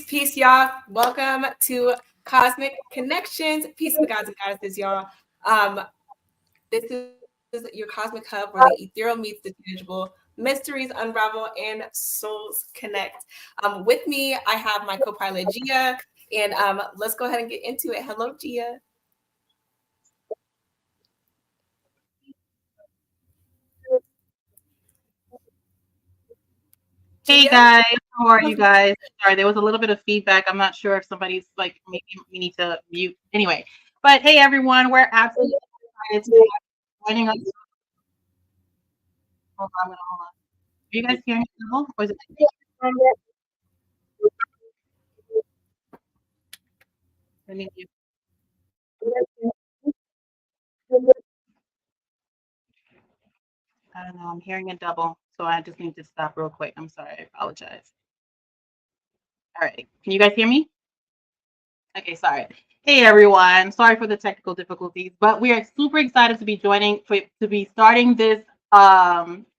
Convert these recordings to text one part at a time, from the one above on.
Peace, y'all. Welcome to Cosmic Connections. Peace to the gods and goddesses, y'all. This is your cosmic hub where the ethereal meets the tangible, mysteries unravel, and souls connect. With me, I have my co-pilot Jiya, and let's go ahead and get into it. Hello, Jiya. Hey guys, how are you guys? Sorry, there was a little bit of feedback. I'm not sure if somebody's like, maybe we need to mute. Anyway, but hey everyone, we're absolutely excited to have joining us. Hold on. Are you guys hearing me now? Or is it? Let me mute. I don't know. I'm hearing a double, so I just need to stop real quick. I'm sorry. I apologize. All right. Can you guys hear me? Okay, sorry. Hey everyone, sorry for the technical difficulties, but we are super excited to be starting this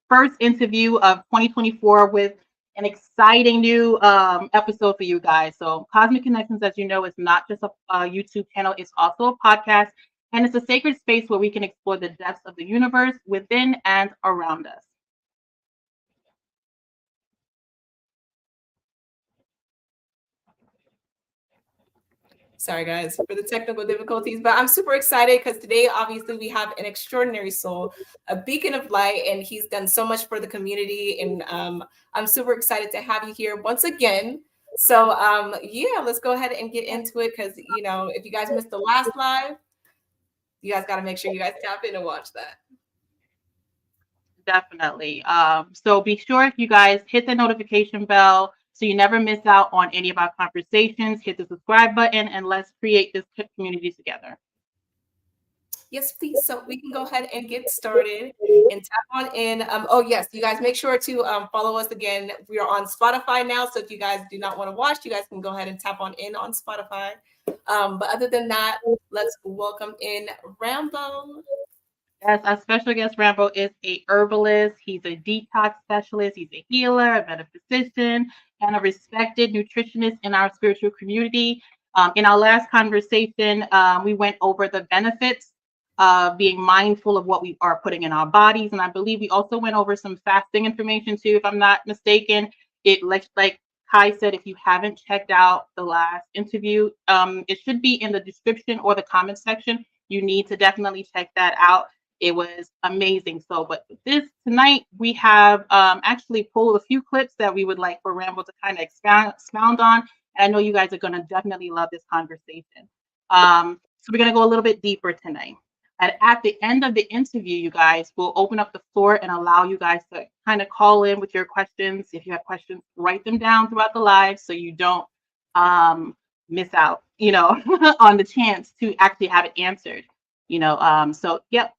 first interview of 2024 with an exciting new episode for you guys. So Cosmic Connections, as you know, is not just a YouTube channel, it's also a podcast, and it's a sacred space where we can explore the depths of the universe within and around us. Sorry, guys, for the technical difficulties, but I'm super excited because today, obviously, we have an extraordinary soul, a beacon of light, and he's done so much for the community. And I'm super excited to have you here once again. So, yeah, let's go ahead and get into it because, you know, if you guys missed the last live, you guys got to make sure you guys tap in and watch that. Definitely. So be sure if you guys hit the notification bell so you never miss out on any of our conversations. Hit the subscribe button and let's create this community together. Yes, please. So we can go ahead and get started and tap on in. Oh, yes, you guys make sure to follow us again. We are on Spotify now. So if you guys do not want to watch, you guys can go ahead and tap on in on Spotify. But other than that, let's welcome in Rambo. Yes, our special guest Rambo is a herbalist. He's a detox specialist. He's a healer, a metaphysician, and a respected nutritionist in our spiritual community. In our last conversation, we went over the benefits of being mindful of what we are putting in our bodies. And I believe we also went over some fasting information too, if I'm not mistaken. It like Kai said, if you haven't checked out the last interview, it should be in the description or the comment section. You need to definitely check that out. It was amazing. So, but this tonight we have actually pulled a few clips that we would like for Rambo to kind of expound on. And I know you guys are going to definitely love this conversation. So we're going to go a little bit deeper tonight. And at the end of the interview, you guys will open up the floor and allow you guys to kind of call in with your questions. If you have questions, write them down throughout the live so you don't miss out, you know, on the chance to actually have it answered. You know, so yep.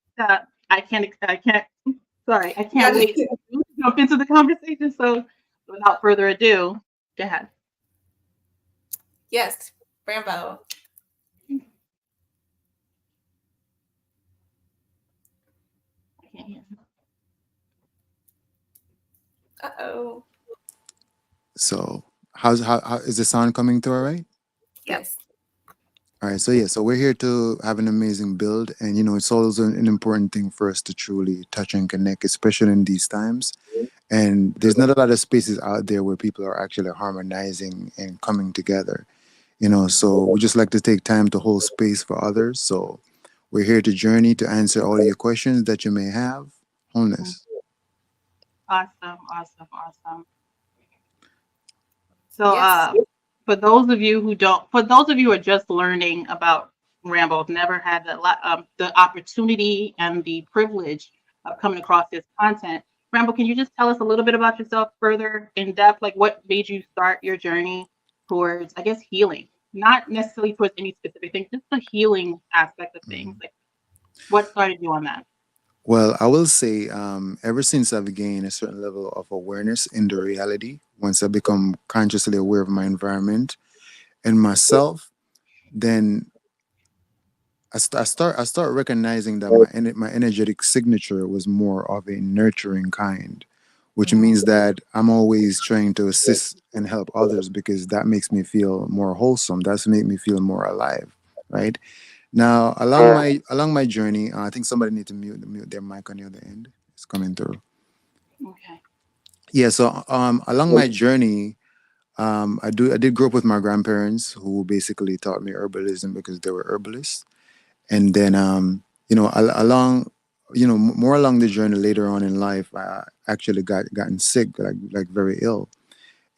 I can't wait to jump into the conversation. So without further ado, go ahead. Yes, Rambo. I can't hear. Uh-oh. So how is the sound coming through all right? Yes. All right, so yeah, so we're here to have an amazing build, and you know, it's always an important thing for us to truly touch and connect, especially in these times. And there's not a lot of spaces out there where people are actually harmonizing and coming together, you know. So we just like to take time to hold space for others. So we're here to journey to answer all your questions that you may have. Wholeness. Awesome. So yes. For those of you who are just learning about Rambo, never had the opportunity and the privilege of coming across this content. Rambo, can you just tell us a little bit about yourself further in depth? Like what made you start your journey towards, I guess, healing? Not necessarily towards any specific thing, just the healing aspect of things. What started you on that? Well, I will say, ever since I've gained a certain level of awareness in the reality, once I become consciously aware of my environment and myself, then I start recognizing that my energetic signature was more of a nurturing kind, which Mhm. means that I'm always trying to assist and help others because that makes me feel more wholesome. That's make me feel more alive, right? Now, along my journey, I think somebody need to mute their mic on the other end. It's coming through. Okay. Yeah. So along my journey, I did grow up with my grandparents who basically taught me herbalism because they were herbalists, and then along more along the journey later on in life, I actually gotten sick, like very ill.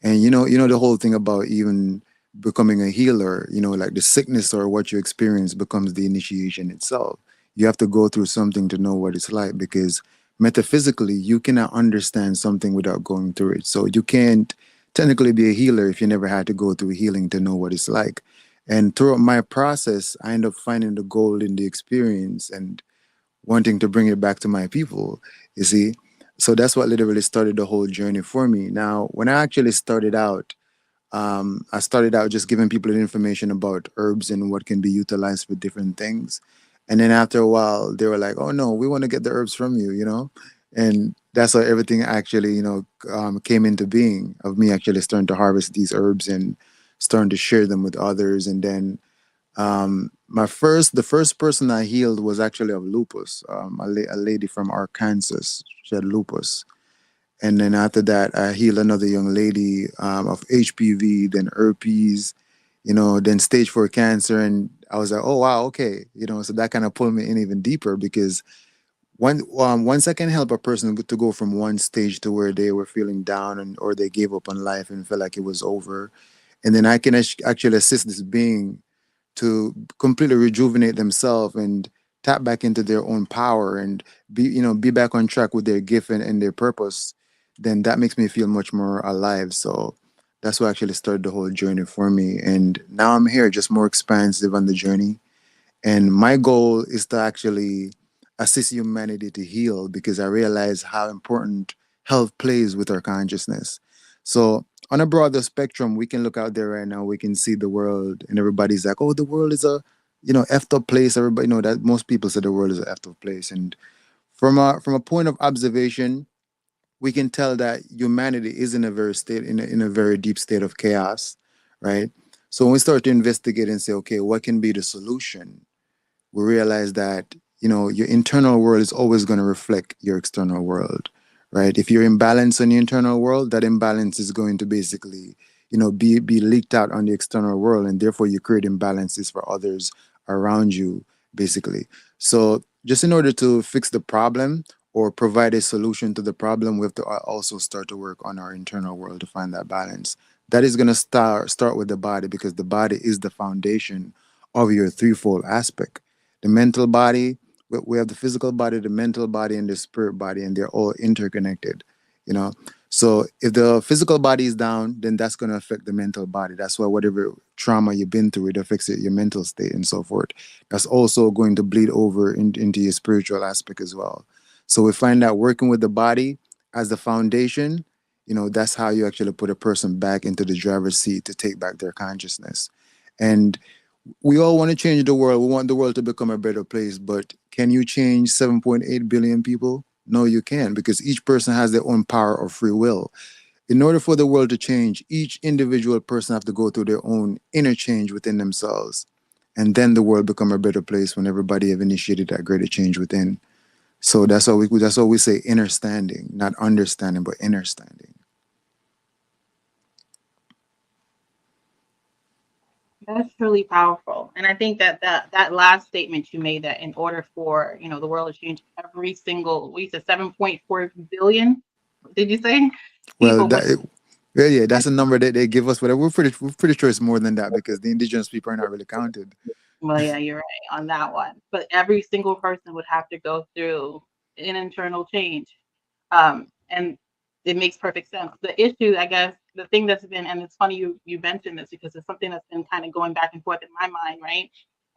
And the whole thing about even becoming a healer, like the sickness or what you experience becomes the initiation itself. You have to go through something to know what it's like, because metaphysically you cannot understand something without going through it. So you can't technically be a healer if you never had to go through healing to know what it's like. And throughout my process, I end up finding the gold in the experience and wanting to bring it back to my people, you see. So that's what literally started the whole journey for me. Now, when I actually started out, I started out just giving people the information about herbs and what can be utilized for different things. And then after a while, they were like, "Oh no, we want to get the herbs from you." And that's how everything actually, came into being, of me actually starting to harvest these herbs and starting to share them with others. And then the first person I healed was actually of lupus. A lady from Arkansas, she had lupus. And then after that, I healed another young lady of HPV, then herpes, then stage 4 cancer. And I was like, oh, wow, okay. So that kind of pulled me in even deeper, because once I can help a person to go from one stage to where they were feeling down, or they gave up on life and felt like it was over. And then I can actually assist this being to completely rejuvenate themselves and tap back into their own power and be back on track with their gift and their purpose. Then that makes me feel much more alive. So that's what actually started the whole journey for me, and now I'm here, just more expansive on the journey. And my goal is to actually assist humanity to heal, because I realize how important health plays with our consciousness. So, on a broader spectrum, we can look out there right now, we can see the world, and everybody's like, oh, the world is a effed up place. Everybody know that most people say the world is a effed up place. And from a point of observation, we can tell that humanity is in a very state in a very deep state of chaos, right? So when we start to investigate and say, okay, what can be the solution, we realize that your internal world is always going to reflect your external world, right? If you're imbalanced on your internal world, that imbalance is going to basically be leaked out on the external world, and therefore you create imbalances for others around you, basically. So just in order to fix the problem or provide a solution to the problem, we have to also start to work on our internal world to find that balance. That is going to start with the body, because the body is the foundation of your threefold aspect: the mental body. We have the physical body, the mental body, and the spirit body, and they're all interconnected. You know, so if the physical body is down, then that's going to affect the mental body. That's why whatever trauma you've been through, it affects your mental state and so forth. That's also going to bleed over into your spiritual aspect as well. So we find that working with the body as the foundation, that's how you actually put a person back into the driver's seat to take back their consciousness. And we all want to change the world. We want the world to become a better place, but can you change 7.8 billion people? No, you can't, because each person has their own power of free will. In order for the world to change, each individual person have to go through their own inner change within themselves. And then the world become a better place when everybody have initiated that greater change within. So that's why we say inner standing, not understanding, but inner standing. That's truly powerful. And I think that last statement you made, that in order for, the world to change, every single, we said 7.4 billion, did you say? Well, People would, yeah, that's a number that they give us, but we're pretty sure it's more than that, because the indigenous people are not really counted. well, yeah, you're right on that one. But every single person would have to go through an internal change. And it makes perfect sense. The issue, I guess, the thing that's been, and it's funny you mentioned this, because it's something that's been kind of going back and forth in my mind, right?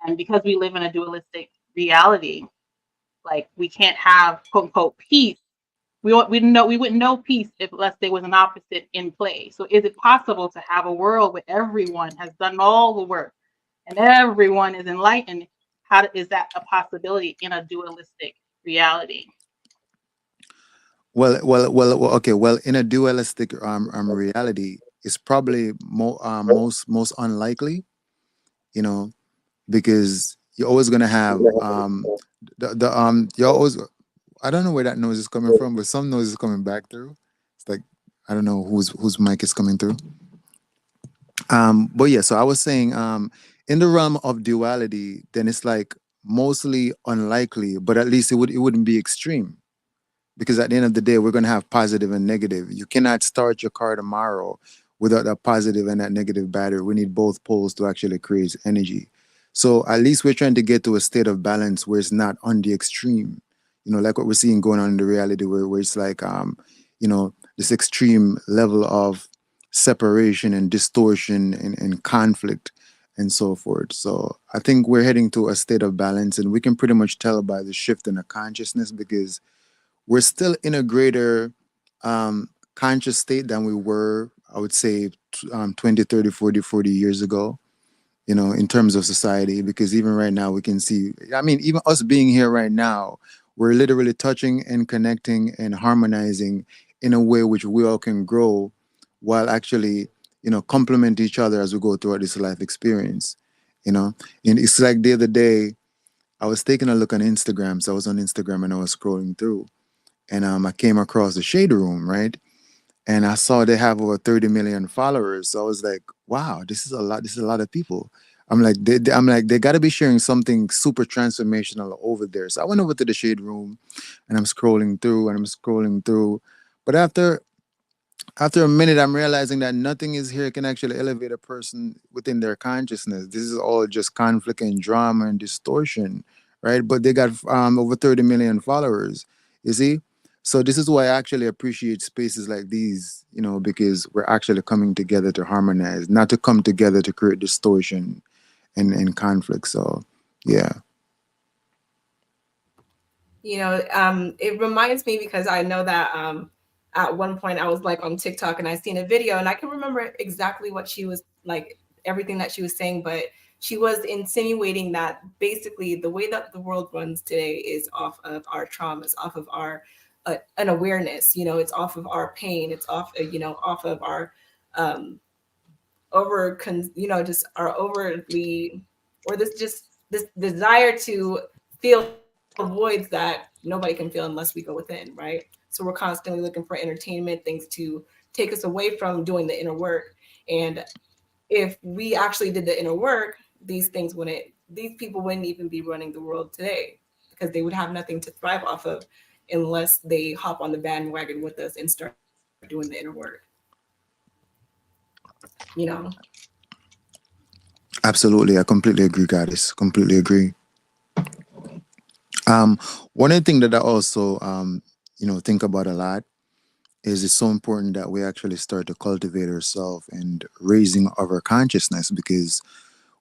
And because we live in a dualistic reality, Like we can't have quote unquote peace. We wouldn't know peace if unless there was an opposite in play. So is it possible to have a world where everyone has done all the work and everyone is enlightened? Is that a possibility in a dualistic reality? Okay. Well, in a dualistic reality, it's probably most unlikely. You know, because you're always gonna have you're always, I don't know where that noise is coming from, but some noise is coming back through. It's like I don't know whose mic is coming through. But yeah, so I was saying, in the realm of duality, then it's like mostly unlikely, but at least it wouldn't be extreme, because at the end of the day, we're going to have positive and negative. You cannot start your car tomorrow without that positive and that negative battery. We need both poles to actually create energy. So at least we're trying to get to a state of balance where it's not on the extreme, like what we're seeing going on in the reality, where it's like, this extreme level of separation and distortion and conflict and so forth. So I think we're heading to a state of balance, and we can pretty much tell by the shift in the consciousness, because we're still in a greater conscious state than we were, I would say, 20, 30, 40 years ago, in terms of society. Because even right now, we can see, I mean, even us being here right now, we're literally touching and connecting and harmonizing in a way which we all can grow while actually, complement each other as we go throughout this life experience, you know. And it's like the other day, I was taking a look on Instagram. So I was on Instagram and I was scrolling through, and I came across the Shade Room, right? And I saw they have over 30 million followers. So I was like, wow, this is a lot. This is a lot of people. I'm like, they got to be sharing something super transformational over there. So I went over to the Shade Room, and I'm scrolling through and I'm scrolling through. But after a minute, I'm realizing that nothing is here can actually elevate a person within their consciousness. This is all just conflict and drama and distortion, right? But they got over 30 million followers, you see? So this is why I actually appreciate spaces like these, because we're actually coming together to harmonize, not to come together to create distortion and conflict. So, yeah. It reminds me because I know that at one point I was like on TikTok and I seen a video and I can remember exactly what she was like, everything that she was saying, but she was insinuating that basically the way that the world runs today is off of our traumas, off of our an awareness, it's off of our pain, it's off, off of our just our overly, or this desire to feel voids that nobody can feel unless we go within, right? So we're constantly looking for entertainment, things to take us away from doing the inner work. And if we actually did the inner work, these people wouldn't even be running the world today, because they would have nothing to thrive off of unless they hop on the bandwagon with us and start doing the inner work. You know? Absolutely. I completely agree, Goddess. Completely agree. One of the things that I also, think about a lot is it's so important that we actually start to cultivate ourselves and raising our consciousness, because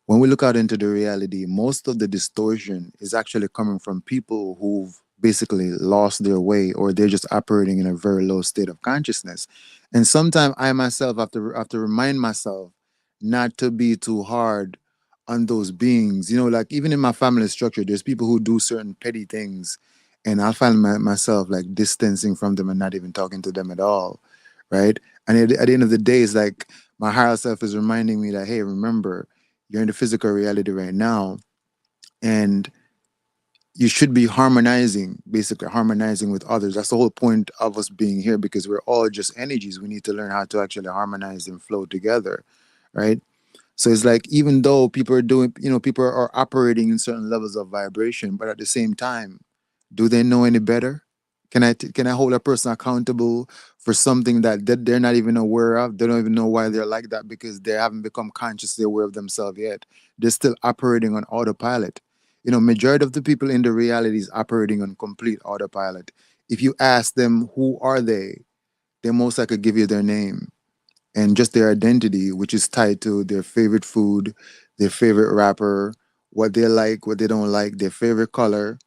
when we look out into the reality, most of the distortion is actually coming from people who've basically lost their way, or they're just operating in a very low state of consciousness. And sometimes I myself have to remind myself not to be too hard on those beings. Like even in my family structure, there's people who do certain petty things, and I find myself like distancing from them and not even talking to them at all, right? And at the end of the day, it's like my higher self is reminding me that, hey, remember, you're in the physical reality right now, and you should be harmonizing, basically harmonizing with others. That's the whole point of us being here, because we're all just energies. We need to learn how to actually harmonize and flow together, right? So it's like, even though people are doing, people are operating in certain levels of vibration, but at the same time, do they know any better? Can I hold a person accountable for something that they're not even aware of? They don't even know why they're like that, because they haven't become consciously aware of themselves yet. They're still operating on autopilot. Majority of the people in the reality is operating on complete autopilot. If you ask them who are they most likely give you their name and just their identity, which is tied to their favorite food, their favorite rapper, what they like, what they don't like, their favorite color,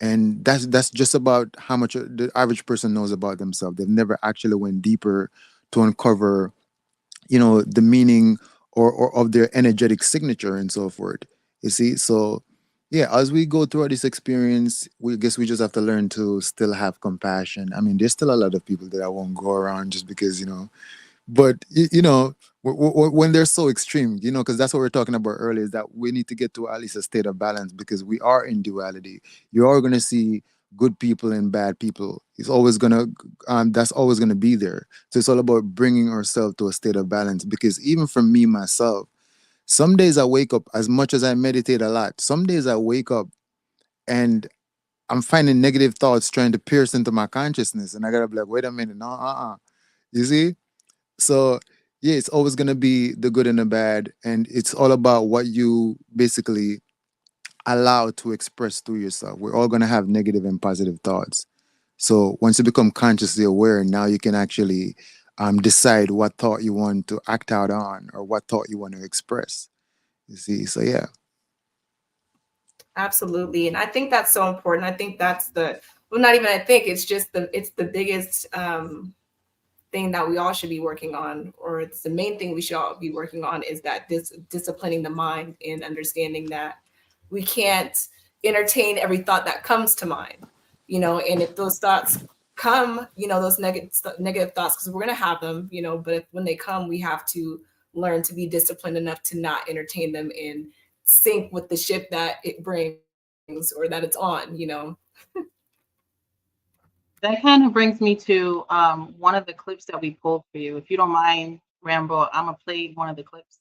And that's just about how much the average person knows about themselves. They've never actually went deeper to uncover, the meaning or of their energetic signature and so forth. You see, so yeah, as we go throughout this experience, we guess we just have to learn to still have compassion. I mean, there's still a lot of people that I won't go around just because, but when they're so extreme, because that's what we are talking about earlier, is that we need to get to at least a state of balance, because we are in duality. You are going to see good people and bad people. It's always going to that's always going to be there. So it's all about bringing ourselves to a state of balance, because even for me myself, some days I wake up, as much as I meditate a lot, some days I wake up and I'm finding negative thoughts trying to pierce into my consciousness, and I gotta be like, wait a minute, no, you see. So yeah, it's always gonna be the good and the bad, and it's all about what you basically allow to express through yourself. We're all gonna have negative and positive thoughts. So once you become consciously aware, now you can actually decide what thought you want to act out on, or what thought you want to express. You see, so yeah. Absolutely. And I think that's so important. I think that's well, not even I think, it's the biggest thing that we all should be working on, or it's the main thing we should all be working on, is that this disciplining the mind and understanding that we can't entertain every thought that comes to mind, and if those thoughts come, those negative thoughts, because we're going to have them, but when they come, we have to learn to be disciplined enough to not entertain them and sync with the ship that it brings or that it's on. That kind of brings me to one of the clips that we pulled for you. If you don't mind, Rambo, I'm gonna play one of the clips,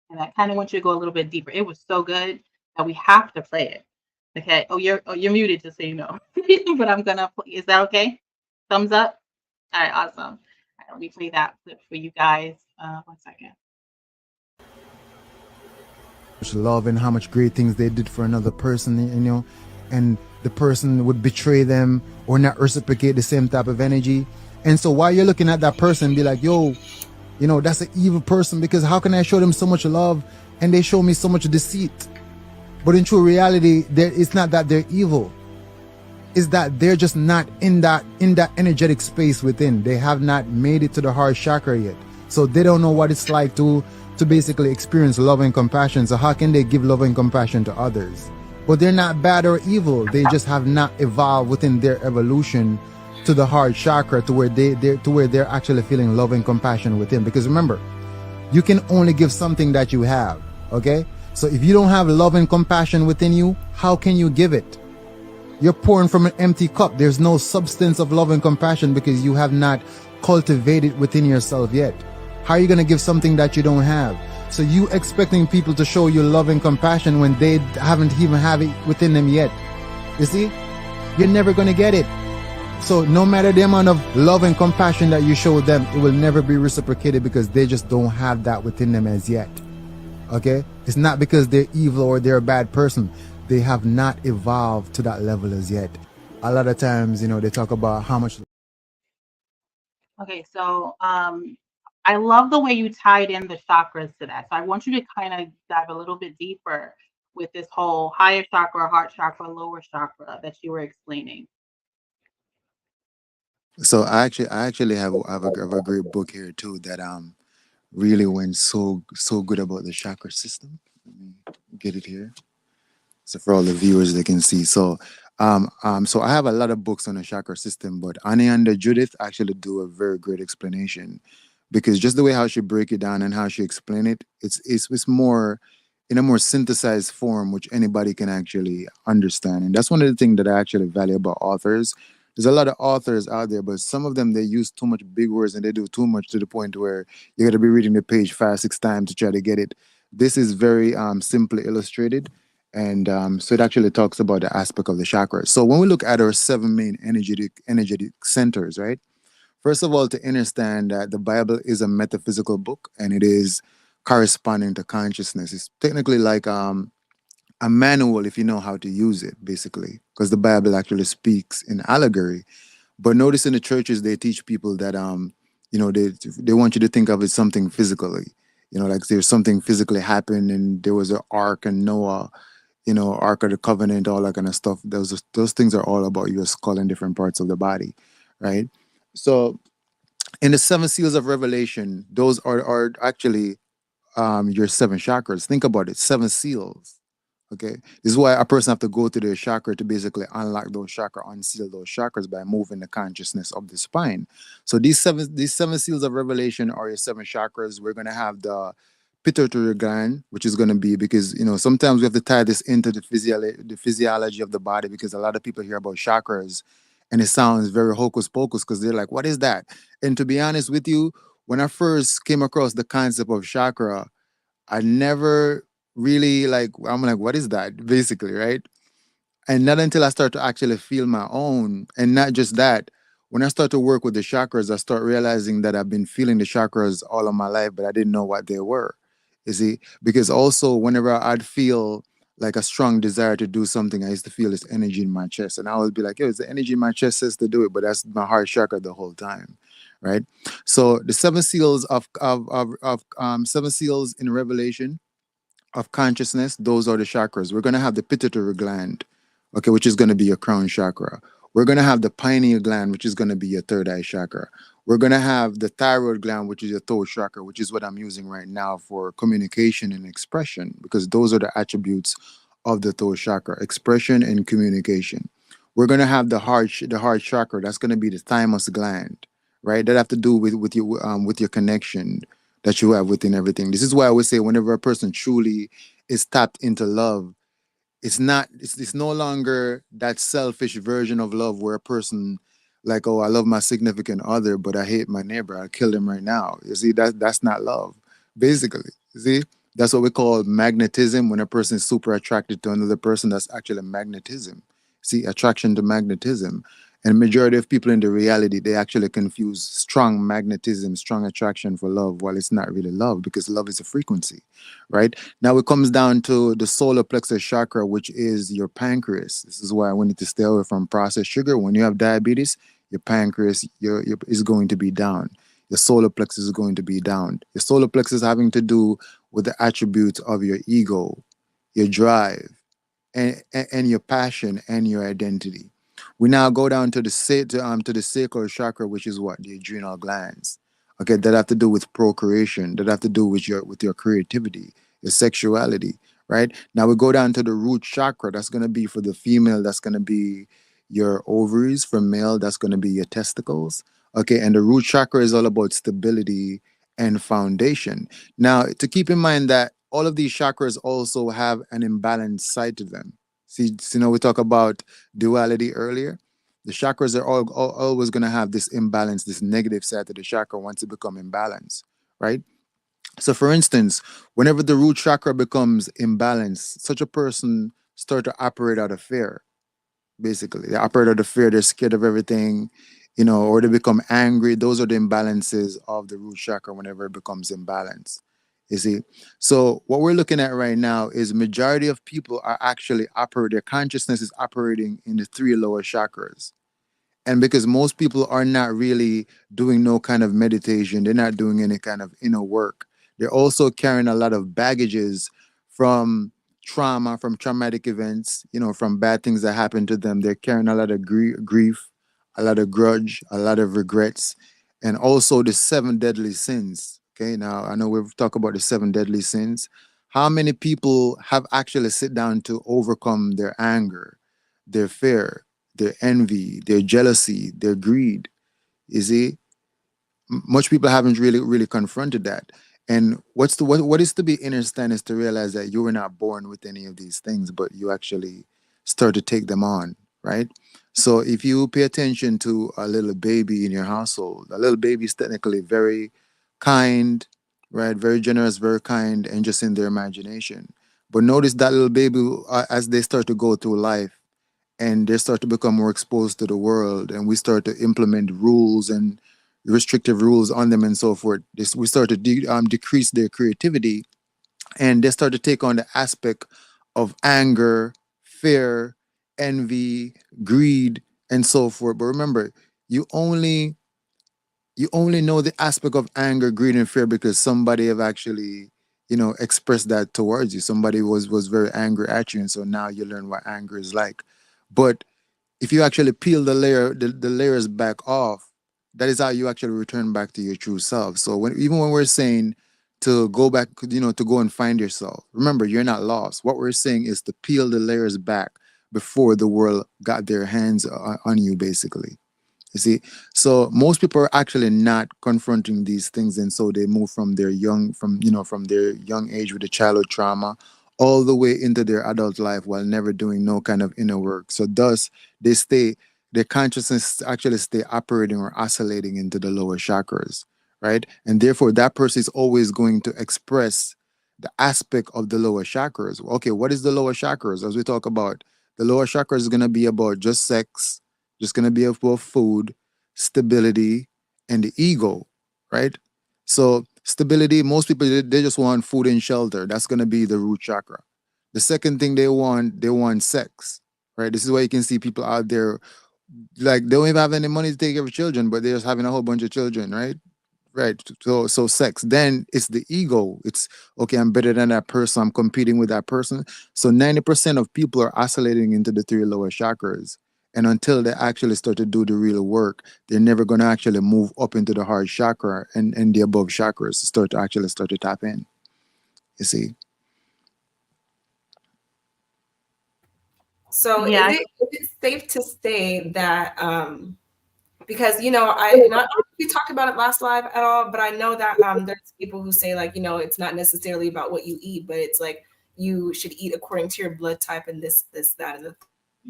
and I kind of want you to go a little bit deeper. It was so good that we have to play it. Okay. Oh, you're muted, just so you know. But I'm gonna play. Is that okay? Thumbs up. All right, awesome. All right, let me play that clip for you guys. 1 second. Love and how much great things they did for another person, and the person would betray them or not reciprocate the same type of energy. And so while you're looking at that person, be like, yo, that's an evil person, because how can I show them so much love and they show me so much deceit? But in true reality, it's not that they're evil. Is that they're just not in that energetic space within. They have not made it to the heart chakra yet. So they don't know what it's like to basically experience love and compassion. So how can they give love and compassion to others? But they're not bad or evil. They just have not evolved within their evolution to the heart chakra, to where they're actually feeling love and compassion within. Because remember, you can only give something that you have. Okay? So if you don't have love and compassion within you, how can you give it? You're pouring from an empty cup. There's no substance of love and compassion because you have not cultivated within yourself yet. How are you going to give something that you don't have? So you expecting people to show you love and compassion when they haven't even have it within them yet. You see? You're never going to get it. So no matter the amount of love and compassion that you show them, it will never be reciprocated because they just don't have that within them as yet. Okay? It's not because they're evil or they're a bad person. They have not evolved to that level as yet. A lot of times, they talk about how much. Okay, so I love the way you tied in the chakras to that. So I want you to kind of dive a little bit deeper with this whole higher chakra, heart chakra, lower chakra that you were explaining. So I actually have a great book here too that really went so good about the chakra system. Let me get it here. So for all the viewers, they can see. So I have a lot of books on the chakra system, but Annie and Judith actually do a very great explanation, because just the way how she break it down and how she explain it, it's more in a more synthesized form, which anybody can actually understand. And that's one of the things that I actually value about authors. There's a lot of authors out there, but some of them, they use too much big words and they do too much to the point where you got to be reading the page 5, 6 times to try to get it. This is very simply illustrated, and so it actually talks about the aspect of the chakras. So when we look at our 7 main energetic centers, right? First of all, to understand that the Bible is a metaphysical book, and it is corresponding to consciousness. It's technically like a manual if you know how to use it, basically, because the Bible actually speaks in allegory. But notice in the churches, they teach people that they want you to think of it something physically. Like there's something physically happened, and there was an ark and Noah. Ark of the Covenant, all that kind of stuff. Those things are all about your skull and different parts of the body, right? So in the seven seals of Revelation, those are actually your seven chakras. Think about it, seven seals. Okay, this is why a person have to go to their chakra to basically unlock those chakra, unseal those chakras by moving the consciousness of the spine. So these seven seals of Revelation are your seven chakras. We're gonna have the pituitary gland, which is gonna be, because sometimes we have to tie this into the physiology of the body, because a lot of people hear about chakras and it sounds very hocus pocus because they're like, what is that? And to be honest with you, when I first came across the concept of chakra, I never really I'm like, what is that? Basically, right? And not until I start to actually feel my own, and not just that, when I start to work with the chakras, I start realizing that I've been feeling the chakras all of my life, but I didn't know what they were. You see, because also whenever I'd feel like a strong desire to do something, I used to feel this energy in my chest, and I would be like, "Yo, it's the energy in my chest says to do it," but that's my heart chakra the whole time, right? So the seven seals of seven seals in Revelation of consciousness, those are the chakras. We're going to have the pituitary gland, okay, which is going to be your crown chakra. We're going to have the pineal gland, which is going to be your third eye chakra. We're going to have the thyroid gland, which is your throat chakra, which is what I'm using right now for communication and expression, because those are the attributes of the throat chakra: expression and communication. We're going to have the heart chakra. That's going to be the thymus gland, right? That have to do with your connection that you have within everything. This is why I always say, whenever a person truly is tapped into love, it's no longer that selfish version of love where a person like, oh, I love my significant other, but I hate my neighbor. I'll kill him right now. You see, that's not love, basically. You see, that's what we call magnetism. When a person is super attracted to another person, that's actually magnetism. See, attraction to magnetism. And majority of people in the reality, they actually confuse strong magnetism, strong attraction for love, while it's not really love, because love is a frequency, right? Now it comes down to the solar plexus chakra, which is your pancreas. This is why we need to stay away from processed sugar. When you have diabetes, your pancreas is going to be down. Your solar plexus is going to be down. Your solar plexus having to do with the attributes of your ego, your drive, and your passion and your identity. We now go down to the sacral chakra, which is what? The adrenal glands. Okay, that have to do with procreation, that have to do with your creativity, your sexuality, right? Now we go down to the root chakra. That's gonna be for the female, that's gonna be your ovaries. For male, that's gonna be your testicles. Okay, and the root chakra is all about stability and foundation. Now, to keep in mind that all of these chakras also have an imbalanced side to them. See, we talk about duality earlier. The chakras are always going to have this imbalance, this negative side to the chakra once it become imbalanced, right? So, for instance, whenever the root chakra becomes imbalanced, such a person start to operate out of fear. Basically, they operate out of fear. They're scared of everything, or they become angry. Those are the imbalances of the root chakra whenever it becomes imbalanced. You see, so what we're looking at right now is majority of people are actually operating. Their consciousness is operating in the three lower chakras, and because most people are not really doing no kind of meditation, they're not doing any kind of inner work. They're also carrying a lot of baggages from trauma, from traumatic events, from bad things that happened to them. They're carrying a lot of grief, a lot of grudge, a lot of regrets, and also the seven deadly sins. Okay, now I know we've talked about the seven deadly sins. How many people have actually sit down to overcome their anger, their fear, their envy, their jealousy, their greed? You see, much people haven't really confronted that. And what is to be understand is to realize that you were not born with any of these things, but you actually start to take them on, right? So if you pay attention to a little baby in your household, a little baby is technically very kind, right? Very generous, very kind, and just in their imagination. But notice that little baby, as they start to go through life, and they start to become more exposed to the world, and we start to implement rules and restrictive rules on them and so forth. We start to decrease their creativity, and they start to take on the aspect of anger, fear, envy, greed, and so forth. But remember, you only you only know the aspect of anger, greed, and fear because somebody have actually express that towards you. Somebody was very angry at you, and so now you learn what anger is like. But if you actually peel the layers back off, that is how you actually return back to your true self. So even when we're saying to go back, to go and find yourself, remember, you're not lost. What we're saying is to peel the layers back before the world got their hands on you, basically. You see, so most people are actually not confronting these things, and so they move from their young age with the childhood trauma all the way into their adult life while never doing no kind of inner work. So thus they stay their consciousness actually stay operating or oscillating into the lower chakras, right? And therefore that person is always going to express the aspect of the lower chakras. Okay, what is the lower chakras? As we talk about, the lower chakras is going to be about just sex, just going to be about food, stability, and the ego, right? So stability, most people they just want food and shelter. That's going to be the root chakra. The second thing they want sex, right? This is why you can see people out there like they don't even have any money to take care of children, but they're just having a whole bunch of children, right? Right. So sex. Then it's the ego. It's okay, I'm better than that person. I'm competing with that person. So 90% of people are oscillating into the three lower chakras. And until they actually start to do the real work, they're never going to actually move up into the heart chakra and the above chakras to start to tap in. You see? So Yeah. is it safe to say that because I not we talked about it last live at all, but I know that there's people who say like it's not necessarily about what you eat, but it's like you should eat according to your blood type and this that and the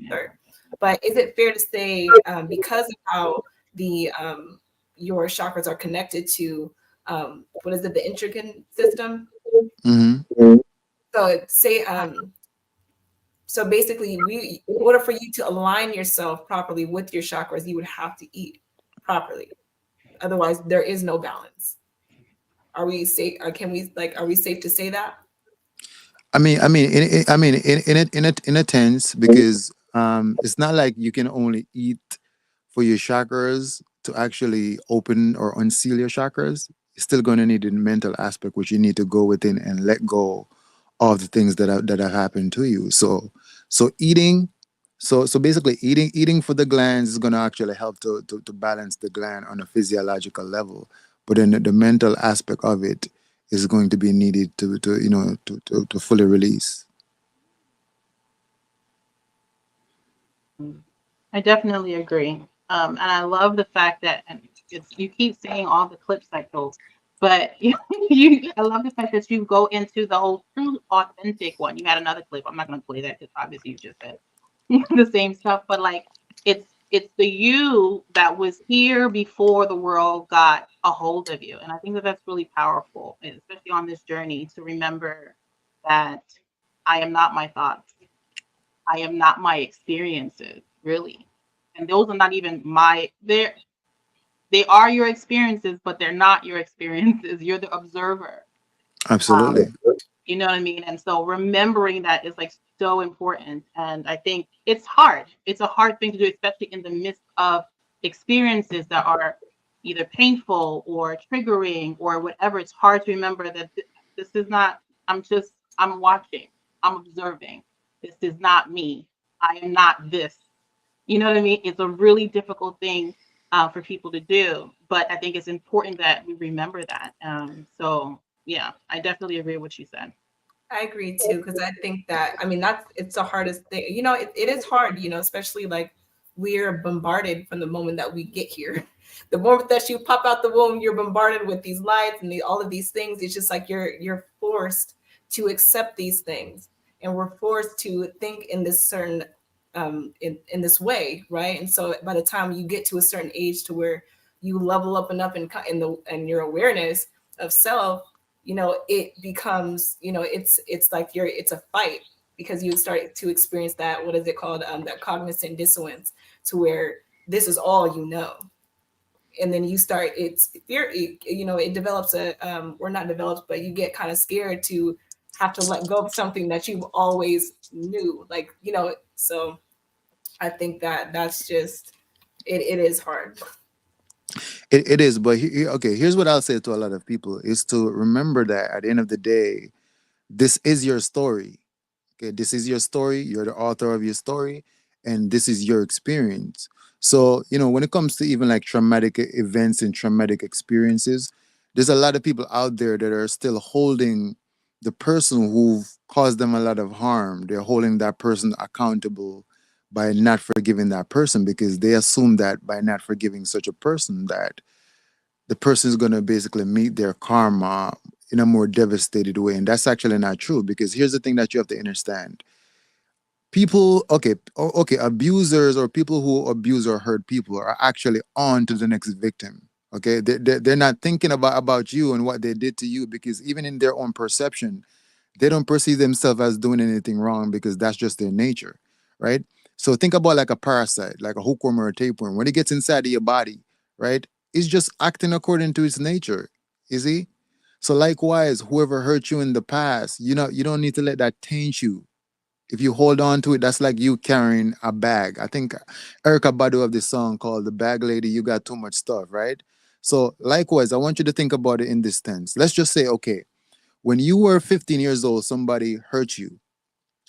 third. But is it fair to say because of how the your chakras are connected to what is it, the intricate system? Mm-hmm. So say so basically, in order for you to align yourself properly with your chakras, you would have to eat properly. Otherwise, there is no balance. Are we safe? Can we are we safe to say that? In a tense, because it's not like you can only eat for your chakras to actually open or unseal your chakras. You're still going to need the mental aspect, which you need to go within and let go of the things that have happened to you. So eating, so basically eating for the glands is going to actually help to balance the gland on a physiological level, but then the mental aspect of it is going to be needed to fully release. I definitely agree. And I love the fact that, and you keep saying all the clips like those, but I love the fact that you go into the whole true authentic one. You had another clip. I'm not going to play that because obviously you just said the same stuff, but like it's the you that was here before the world got a hold of you. And I think that that's really powerful, and especially on this journey to remember that I am not my thoughts. I am not my experiences, really. And those are not even they are your experiences, but they're not your experiences. You're the observer. Absolutely. Um, you know what I mean? And so remembering that is like so important. And I think it's hard. It's a hard thing to do, especially in the midst of experiences that are either painful or triggering or whatever. It's hard to remember that this is not, I'm watching, I'm observing. This is not me. I am not this. You know what I mean? It's a really difficult thing for people to do, but I think it's important that we remember that. So yeah, I definitely agree with what you said. I agree too, because I think that that's it's the hardest thing. It is hard, especially like we're bombarded from the moment that we get here. The moment that you pop out the womb, you're bombarded with these lights and all of these things. It's just like you're forced to accept these things, and we're forced to think in this certain in this way, right? And so by the time you get to a certain age to where you level up and up in your awareness of self, it becomes, it's like it's a fight because you start to experience that, what is it called? That cognizant dissonance, to where this is all you know. And then you start, it's fear, it develops or not develops, but you get kind of scared to have to let go of something that you've always knew. Like, so I think that that's just, it is hard. It is, but okay, here's what I'll say to a lot of people is to remember that at the end of the day, this is your story. Okay, this is your story. You're the author of your story, and this is your experience. So, when it comes to even like traumatic events and traumatic experiences, there's a lot of people out there that are still holding the person who caused them a lot of harm. They're holding that person accountable by not forgiving that person because they assume that by not forgiving such a person that the person is going to basically meet their karma in a more devastated way. And that's actually not true because here's the thing that you have to understand. People, okay, okay, abusers or people who abuse or hurt people are actually on to the next victim. Okay, they're not thinking about you and what they did to you because even in their own perception, they don't perceive themselves as doing anything wrong because that's just their nature, right? So think about like a parasite, like a hookworm or a tapeworm. When it gets inside of your body, right, it's just acting according to its nature. You see? So likewise, whoever hurt you in the past, you don't need to let that taint you. If you hold on to it, that's like you carrying a bag. I think Erica Badu of this song called "The Bag Lady." You got too much stuff, right? So likewise, I want you to think about it in this sense. Let's just say, okay, when you were 15 years old, somebody hurt you.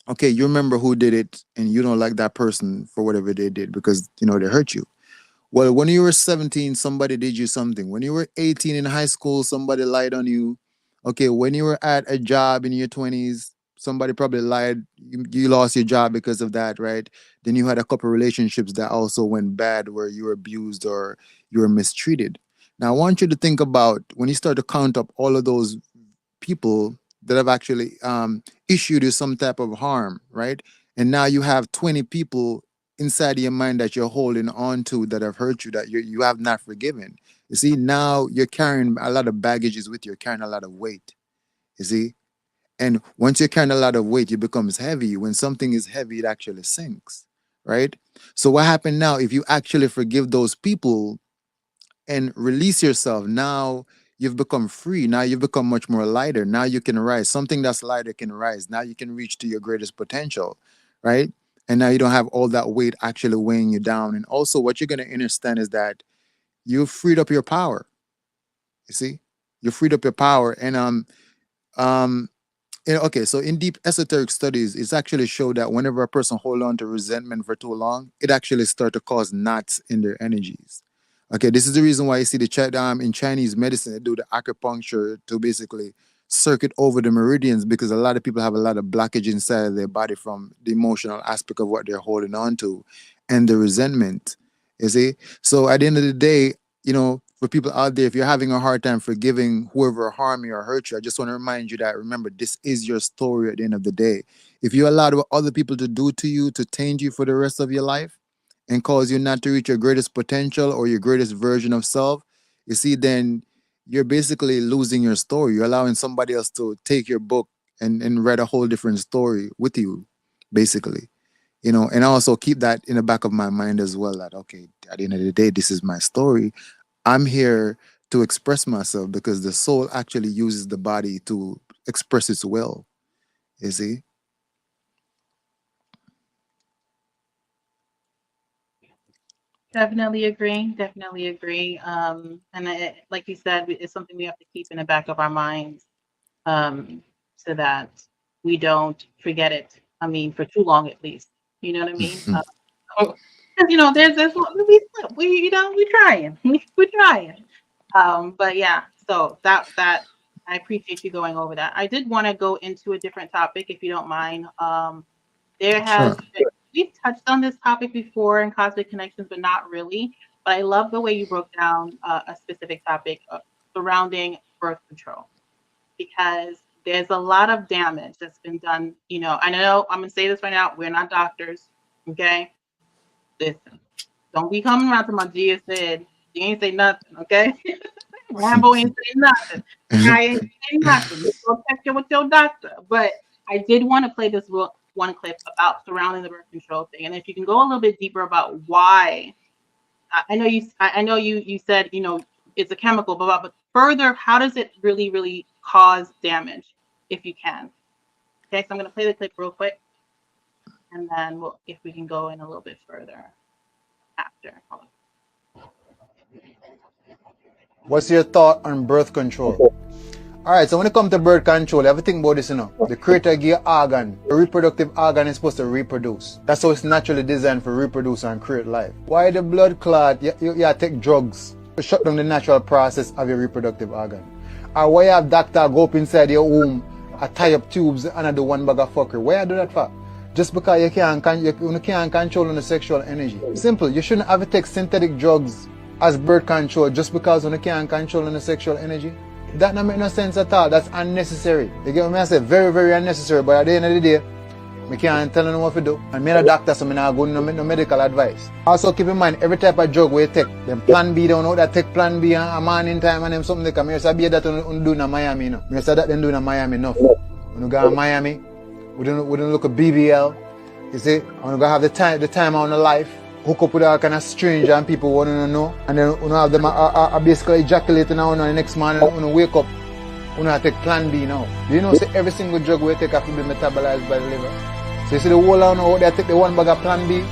Okay, you remember who did it, and you don't like that person for whatever they did because they hurt you. Well, when you were 17, somebody did you something. When you were 18 in high school, somebody lied on you. Okay, when you were at a job in your 20s, somebody probably lied. You lost your job because of that, right? Then you had a couple relationships that also went bad where you were abused or you were mistreated. Now, I want you to think about when you start to count up all of those people that have actually issued you some type of harm, right? And now you have 20 people inside your mind that you're holding on to that have hurt you that you have not forgiven. You see, now you're carrying a lot of baggages with you, you're carrying a lot of weight. You see? And once you're carrying a lot of weight, it becomes heavy. When something is heavy, it actually sinks, right? So what happened now if you actually forgive those people and release yourself? Now you've become free. Now you've become much more lighter. Now you can rise. Something that's lighter can rise. Now you can reach to your greatest potential, right? And now you don't have all that weight actually weighing you down. And also, what you're going to understand is that you've freed up your power. You see, you freed up your power, and um, okay, so in deep esoteric studies, it's actually showed that whenever a person hold on to resentment for too long, it actually start to cause knots in their energies. Okay, this is the reason why you see in Chinese medicine, they do the acupuncture to basically circuit over the meridians because a lot of people have a lot of blockage inside of their body from the emotional aspect of what they're holding on to and the resentment. You see? So at the end of the day, for people out there, if you're having a hard time forgiving whoever harmed you or hurt you, I just want to remind you that remember, this is your story at the end of the day. If you allow what other people to do to you to taint you for the rest of your life and cause you not to reach your greatest potential or your greatest version of self, you see, then you're basically losing your story. You're allowing somebody else to take your book and write a whole different story with you, basically. And I also keep that in the back of my mind as well that, okay, at the end of the day, this is my story. I'm here to express myself because the soul actually uses the body to express its will. You see? Definitely agree. Definitely agree. And like you said, it's something we have to keep in the back of our minds, so that we don't forget it. I mean, for too long at least. You know what I mean? Because there's we trying, we're trying. But yeah, so that I appreciate you going over that. I did want to go into a different topic, if you don't mind. There has Sure. been, we've touched on this topic before in Cosmic Connections, but not really. But I love the way you broke down a specific topic surrounding birth control, because there's a lot of damage that's been done. I know I'm gonna say this right now. We're not doctors, okay? Listen, don't be coming around to my Jiya said. You ain't say nothing, okay? Rambo ain't say nothing. I ain't say nothing. You go check it with your doctor. But I did want to play this one clip about surrounding the birth control thing, and if you can go a little bit deeper about why. I know you said it's a chemical, but further, how does it really cause damage, if you can? Okay, so I'm gonna play the clip real quick, and then if we can go in a little bit further after. Hold on. What's your thought on birth control? All right, so when it comes to birth control, you have to think about this, The creator give you organ. The reproductive organ is supposed to reproduce. That's how it's naturally designed for reproduce and create life. Why the blood clot? You take drugs to shut down the natural process of your reproductive organ. Or why you have doctor go up inside your womb, tie up tubes and do one bag of fuckery? Why you do that for? Just because you can't control the sexual energy. Simple. You shouldn't have to take synthetic drugs as birth control just because you can't control the sexual energy. That don't make no sense at all. That's unnecessary. You get what I say? Very, very unnecessary. But at the end of the day, I can't tell them what to do. I'm a doctor, so I'm not going to no medical advice. Also keep in mind, every type of drug we take, them plan B, don't know that take plan B a morning time and them something like that. I say that we do in Miami, I say that they do in Miami enough. When we go to Miami, we don't look at BBL. You see, when we go have the time on the life, hook up with all kind of stranger and people want to know, and then you have them are basically ejaculating now, and the next morning when you wake up, you have to take plan B now. Do you know say every single drug we take have to be metabolized by the liver? So you see the whole out there take the one bag of plan B,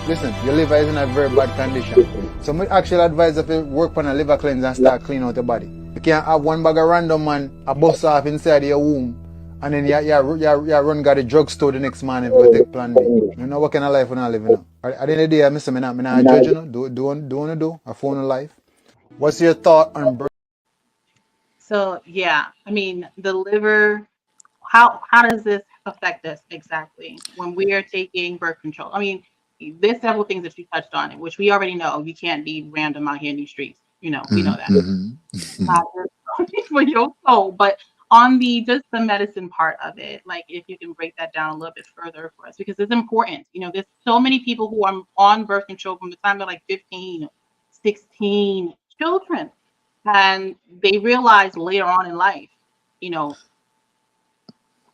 listen, your liver is in a very bad condition. So I actually advise if you work on a liver cleanse and start clean out your body. You can't have one bag of random man a bust off inside your womb and then you run got the drugstore the next morning if you take plan B. You know what kind of life we're not living now. At the end of the day, I'm not judging you. Do what you do, a phone life. What's your thought on birth? So yeah, I mean the liver. How does this affect us exactly when we are taking birth control? I mean, there's several things that you touched on, which we already know. You can't be random out here in these streets. We know that. Not just for your soul, but on just the medicine part of it, like if you can break that down a little bit further for us, because it's important. There's so many people who are on birth control from the time they're like 15, 16, children, and they realize later on in life,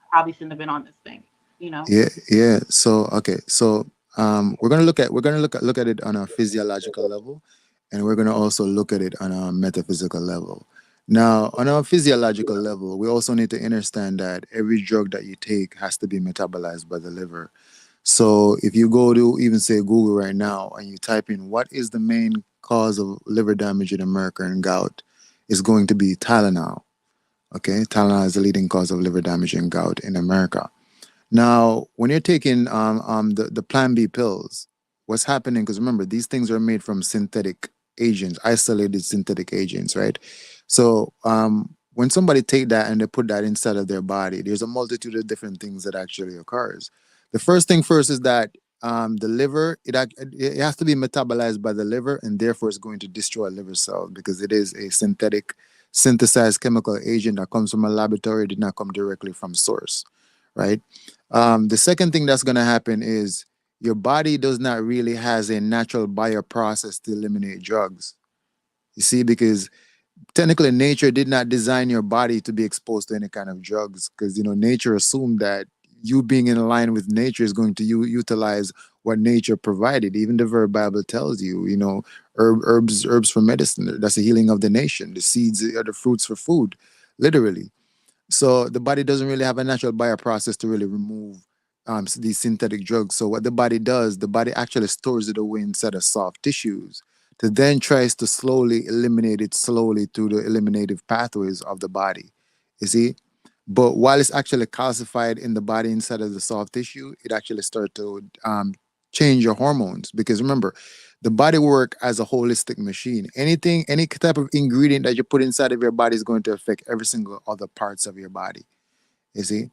probably shouldn't have been on this thing. Yeah. So okay, so we're gonna look at it on a physiological level, and we're gonna also look at it on a metaphysical level. Now, on a physiological level, we also need to understand that every drug that you take has to be metabolized by the liver. So if you go to even say Google right now and you type in what is the main cause of liver damage in America and gout, it's going to be Tylenol. Okay, Tylenol is the leading cause of liver damage and gout in America. Now, when you're taking the Plan B pills, what's happening? Because remember, these things are made from synthetic agents, isolated synthetic agents, right? So when somebody take that and they put that inside of their body, there's a multitude of different things that actually occurs. The first thing first is that the liver, it has to be metabolized by the liver, and therefore it's going to destroy liver cells because it is a synthetic synthesized chemical agent that comes from a laboratory, did not come directly from source, right? The second thing that's going to happen is your body does not really has a natural bioprocess to eliminate drugs. You see, because technically nature did not design your body to be exposed to any kind of drugs, because nature assumed that you being in line with nature is going to utilize what nature provided. Even the very Bible tells you, herbs for medicine. That's the healing of the nation. The seeds are the fruits for food, literally. So the body doesn't really have a natural bioprocess to really remove these synthetic drugs. So what the body does, the body actually stores it away inside of soft tissues to then tries to slowly eliminate it slowly through the eliminative pathways of the body. You see? But while it's actually calcified in the body inside of the soft tissue, it actually starts to change your hormones. Because remember, the body work as a holistic machine. Any type of ingredient that you put inside of your body is going to affect every single other parts of your body. You see?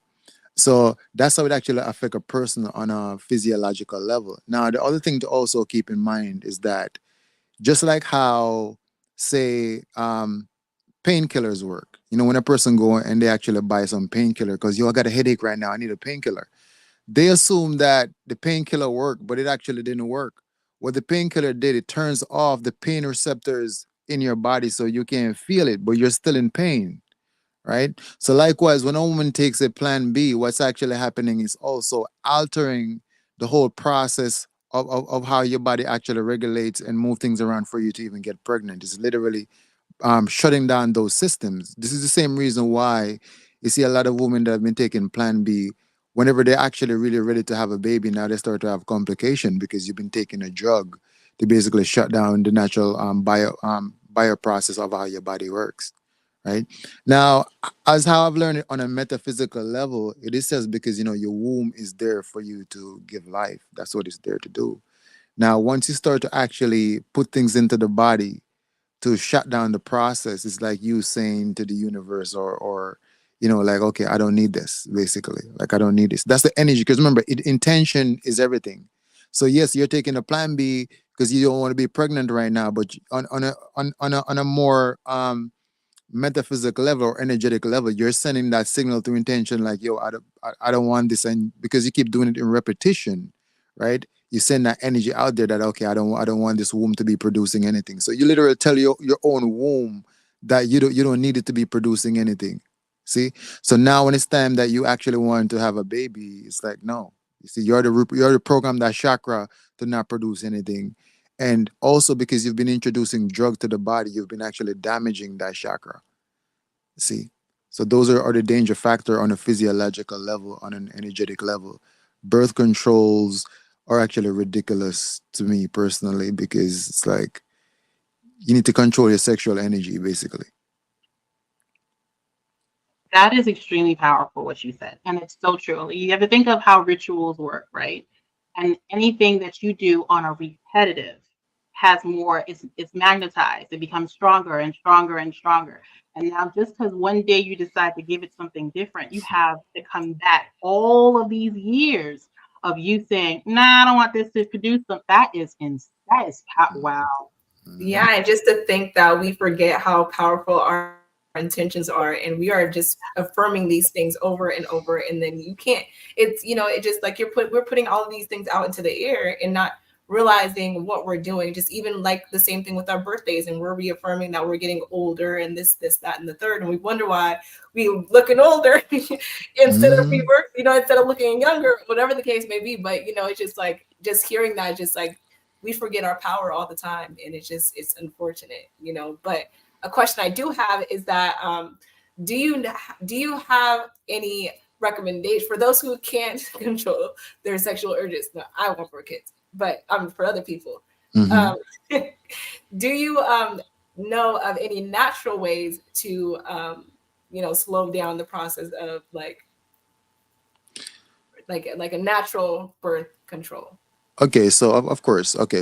So that's how it actually affect a person on a physiological level. Now, the other thing to also keep in mind is that just like how, say, painkillers work. When a person go and they actually buy some painkiller because I got a headache right now, I need a painkiller. They assume that the painkiller worked, but it actually didn't work. What the painkiller did, it turns off the pain receptors in your body so you can't feel it, but you're still in pain, right? So likewise, when a woman takes a Plan B, what's actually happening is also altering the whole process of how your body actually regulates and move things around for you to even get pregnant. It's literally shutting down those systems. This is the same reason why you see a lot of women that have been taking Plan B. Whenever they're actually really ready to have a baby, now they start to have complication because you've been taking a drug to basically shut down the natural bioprocess of how your body works. Right now, as how I've learned it on a metaphysical level, it is says because your womb is there for you to give life. That's what it's there to do. Now, once you start to actually put things into the body to shut down the process, it's like you saying to the universe, or like, okay, I don't need this. Basically, like, I don't need this. That's the energy. Because remember, intention is everything. So yes, you're taking a plan B because you don't want to be pregnant right now, but on a more metaphysical level or energetic level, you're sending that signal to intention, like, yo, I don't want this. And because you keep doing it in repetition, right, you send that energy out there that, okay, I don't want this womb to be producing anything. So you literally tell your own womb that you don't need it to be producing anything. See, so now when it's time that you actually want to have a baby, it's like, no. You see, you're the program, that chakra, to not produce anything. And also, because you've been introducing drug to the body, you've been actually damaging that chakra. See? So those are the danger factor on a physiological level, on an energetic level. Birth controls are actually ridiculous to me personally, because it's like you need to control your sexual energy, basically. That is extremely powerful, what you said. And it's so true. You have to think of how rituals work, right? And anything that you do on a repetitive has more, it's magnetized. It becomes stronger and stronger and stronger. And now, just because one day you decide to give it something different, you have to come back all of these years of you saying, nah, I don't want this to produce them. Wow. Yeah, and just to think that we forget how powerful our intentions are, and we are just affirming these things over and over, and then you can't. It just like we're putting all of these things out into the air and not realizing what we're doing. Just even like the same thing with our birthdays, and we're reaffirming that we're getting older, and this, that, and the third, and we wonder why we looking older instead of we Mhm. work, instead of looking younger, whatever the case may be. But it's just like, just hearing that, just like, we forget our power all the time, and it's unfortunate. But a question I do have is that, do you have any recommendation for those who can't control their sexual urges? No, I want for kids, but for other people, Mhm. um, do you know of any natural ways to slow down the process of like a natural birth control? Okay, so of course. First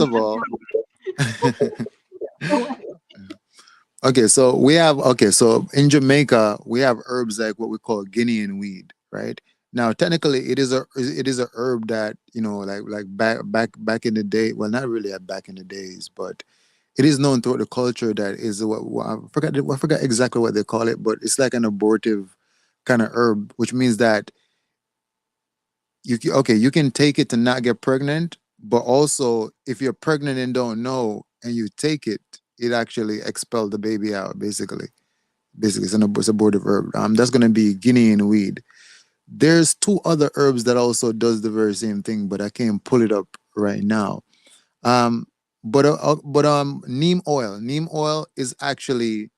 of all, okay, so we have, okay, so in Jamaica we have herbs like what we call Guinean weed, right? Now, technically, it is a herb that, like back in the day. Well, not really back in the days, but it is known throughout the culture that is what I forgot exactly what they call it, but it's like an abortive kind of herb, which means that you can take it to not get pregnant, but also if you're pregnant and don't know and you take it, it actually expel the baby out, basically. Basically, it's abortive herb. That's gonna be Guinean weed. There's two other herbs that also does the very same thing, but I can't pull it up right now. Um, but neem oil is actually,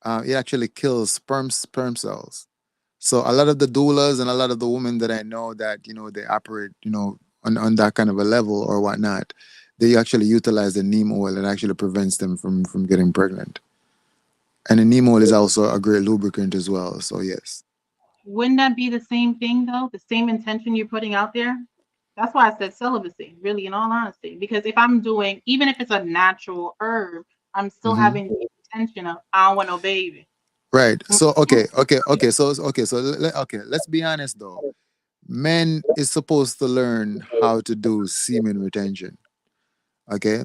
it actually kills sperm cells. So a lot of the doulas and a lot of the women that I know that they operate on that kind of a level or whatnot, they actually utilize the neem oil, and actually prevents them from getting pregnant. And the neem oil is also a great lubricant as well. So yes. Wouldn't that be the same thing though? The same intention you're putting out there? That's why I said celibacy, really, in all honesty. Because if I'm doing, even if it's a natural herb, I'm still Hmm. having the intention of, I don't want no baby. Right. Mm, So mm, okay. Okay. Let's be honest though. Men is supposed to learn how to do semen retention. Okay,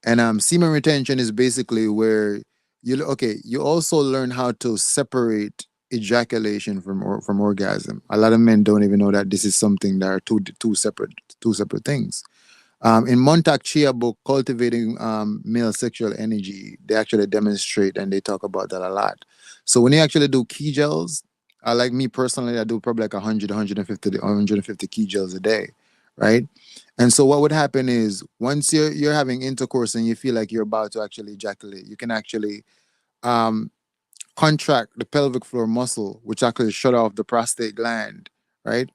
and semen retention is basically where you also learn how to separate ejaculation from orgasm. A lot of men don't even know that this is something that are two separate things. In Montag Chia book, Cultivating Male Sexual Energy, they actually demonstrate and they talk about that a lot. So when you actually do key gels, like me personally, I do probably like 100, 150 key gels a day, right? And so what would happen is, once you're having intercourse and you feel like you're about to actually ejaculate, you can actually um, contract the pelvic floor muscle, which actually shut off the prostate gland, right?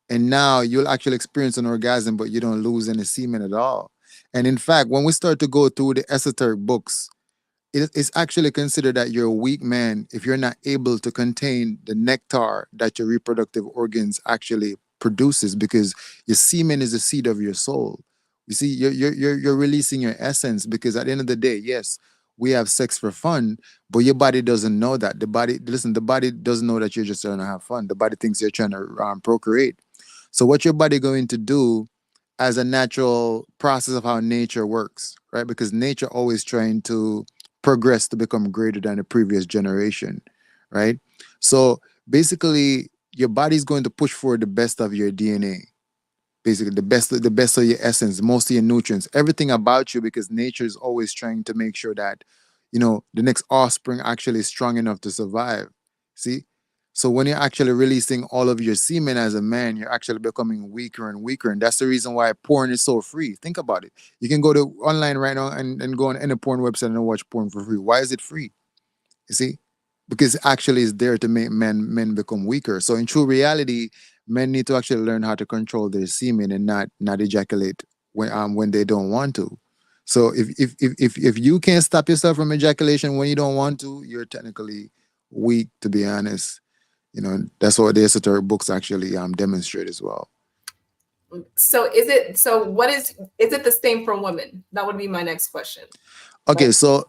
And now you'll actually experience an orgasm, but you don't lose any semen at all. And in fact, when we start to go through the esoteric books, it's actually considered that you're a weak man if you're not able to contain the nectar that your reproductive organs actually produces, because your semen is the seed of your soul. You see, you're releasing your essence, because at the end of the day, yes, we have sex for fun, but your body doesn't know that. The body, listen, the body doesn't know that you're just trying to have fun. The body thinks you're trying to procreate. So what your body going to do as a natural process of how nature works, right? Because nature always trying to progress to become greater than the previous generation, right? So basically, your body's going to push for the best of your DNA, basically the best of your essence, most of your nutrients, everything about you, because nature is always trying to make sure that the next offspring actually is strong enough to survive. See, so when you're actually releasing all of your semen as a man, you're actually becoming weaker and weaker, and that's the reason why porn is so free. Think about it. You can go to online right now and go on any porn website and watch porn for free. Why is it free? You see, because actually it's there to make men become weaker. So in true reality, men need to actually learn how to control their semen and not ejaculate when they don't want to. So if you can't stop yourself from ejaculation when you don't want to, you're technically weak, to be honest. That's what the esoteric books actually demonstrate as well. So is it the same for women? That would be my next question. Okay, so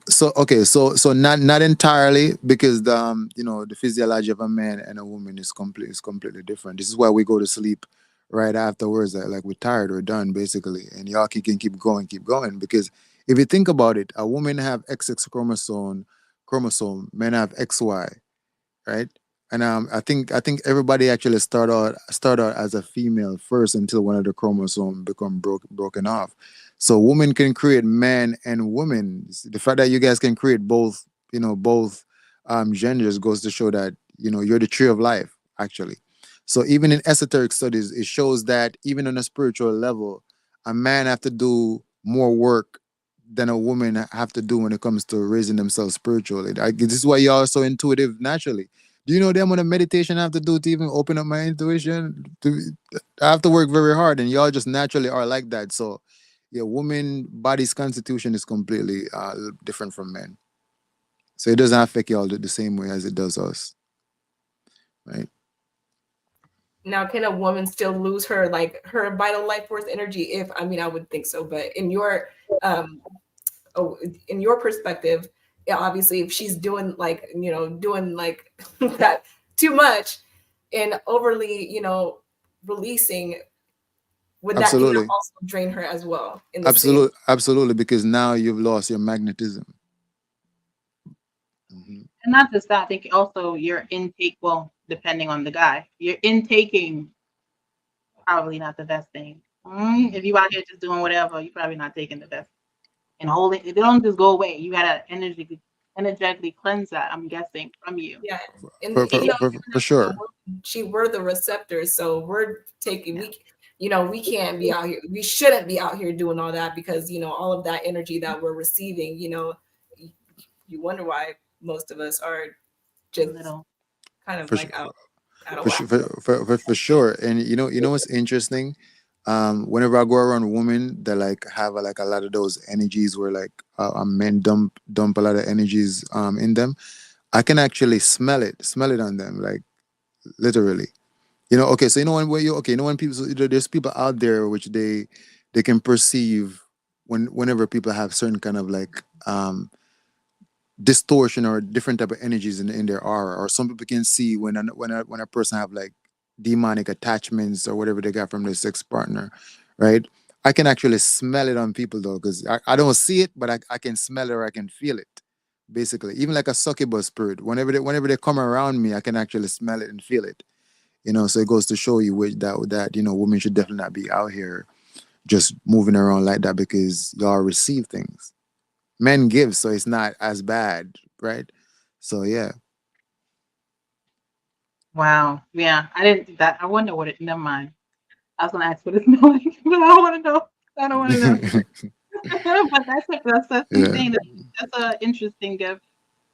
not entirely, because the physiology of a man and a woman is completely different. This is why we go to sleep right afterwards, like we're tired or done, basically, and y'all can keep going, because if you think about it, a woman have XX chromosome, men have XY, right? And I think everybody actually start out as a female first until one of the chromosomes become broken off. So women can create men and women. The fact that you guys can create both genders goes to show that you're the tree of life, actually. So even in esoteric studies, it shows that even on a spiritual level, a man have to do more work than a woman have to do when it comes to raising themselves spiritually. This is why y'all are so intuitive naturally. Do you know the amount of meditation I have to do to even open up my intuition? I have to work very hard, and y'all just naturally are like that. So, yeah, woman body's constitution is completely different from men. So it doesn't affect y'all the same way as it does us, right? Now, can a woman still lose her vital life force energy? If I mean, I would think so, but um, in your perspective, yeah, obviously, if she's doing doing that too much and overly, releasing, would that Absolutely, also drain her as well in the same? absolutely, because now you've lost your magnetism. Mhm. And not just that, I think also your intake, well, depending on the guy, your intaking probably not the best thing. If you out here just doing whatever, you're probably not taking the best. And holding, they don't just go away. You gotta energetically cleanse that, I'm guessing, from you. Yeah, and For, for, for, for sure. we're the receptors, so we're taking we can't be out here. We shouldn't be out here doing all that because all of that energy that we're receiving. You wonder why most of us are just Little. kind of For sure. out of For whack. sure, for sure. And what's interesting? Whenever I go around women that like have like a lot of those energies where like men dump a lot of energies in them, I can actually smell it on them, like literally. Okay, so when people, so there's people out there which they can perceive whenever people have certain kind of like distortion or different type of energies in their aura, or some people can see when a person have like demonic attachments or whatever they got from their sex partner, right? I can actually smell it on people though, because I don't see it, but I can smell it or I can feel it, basically. Even like a succubus spirit, whenever they come around me, I can actually smell it and feel it. So it goes to show you that women should definitely not be out here just moving around like that, because y'all receive things. Men give, so it's not as bad, right? So yeah. Wow. Yeah. I didn't do that. I wonder what it, never mind. I was gonna ask what it smelled like, but I don't want to know. I don't want to know. But that's Yeah, insane. That's an interesting gift.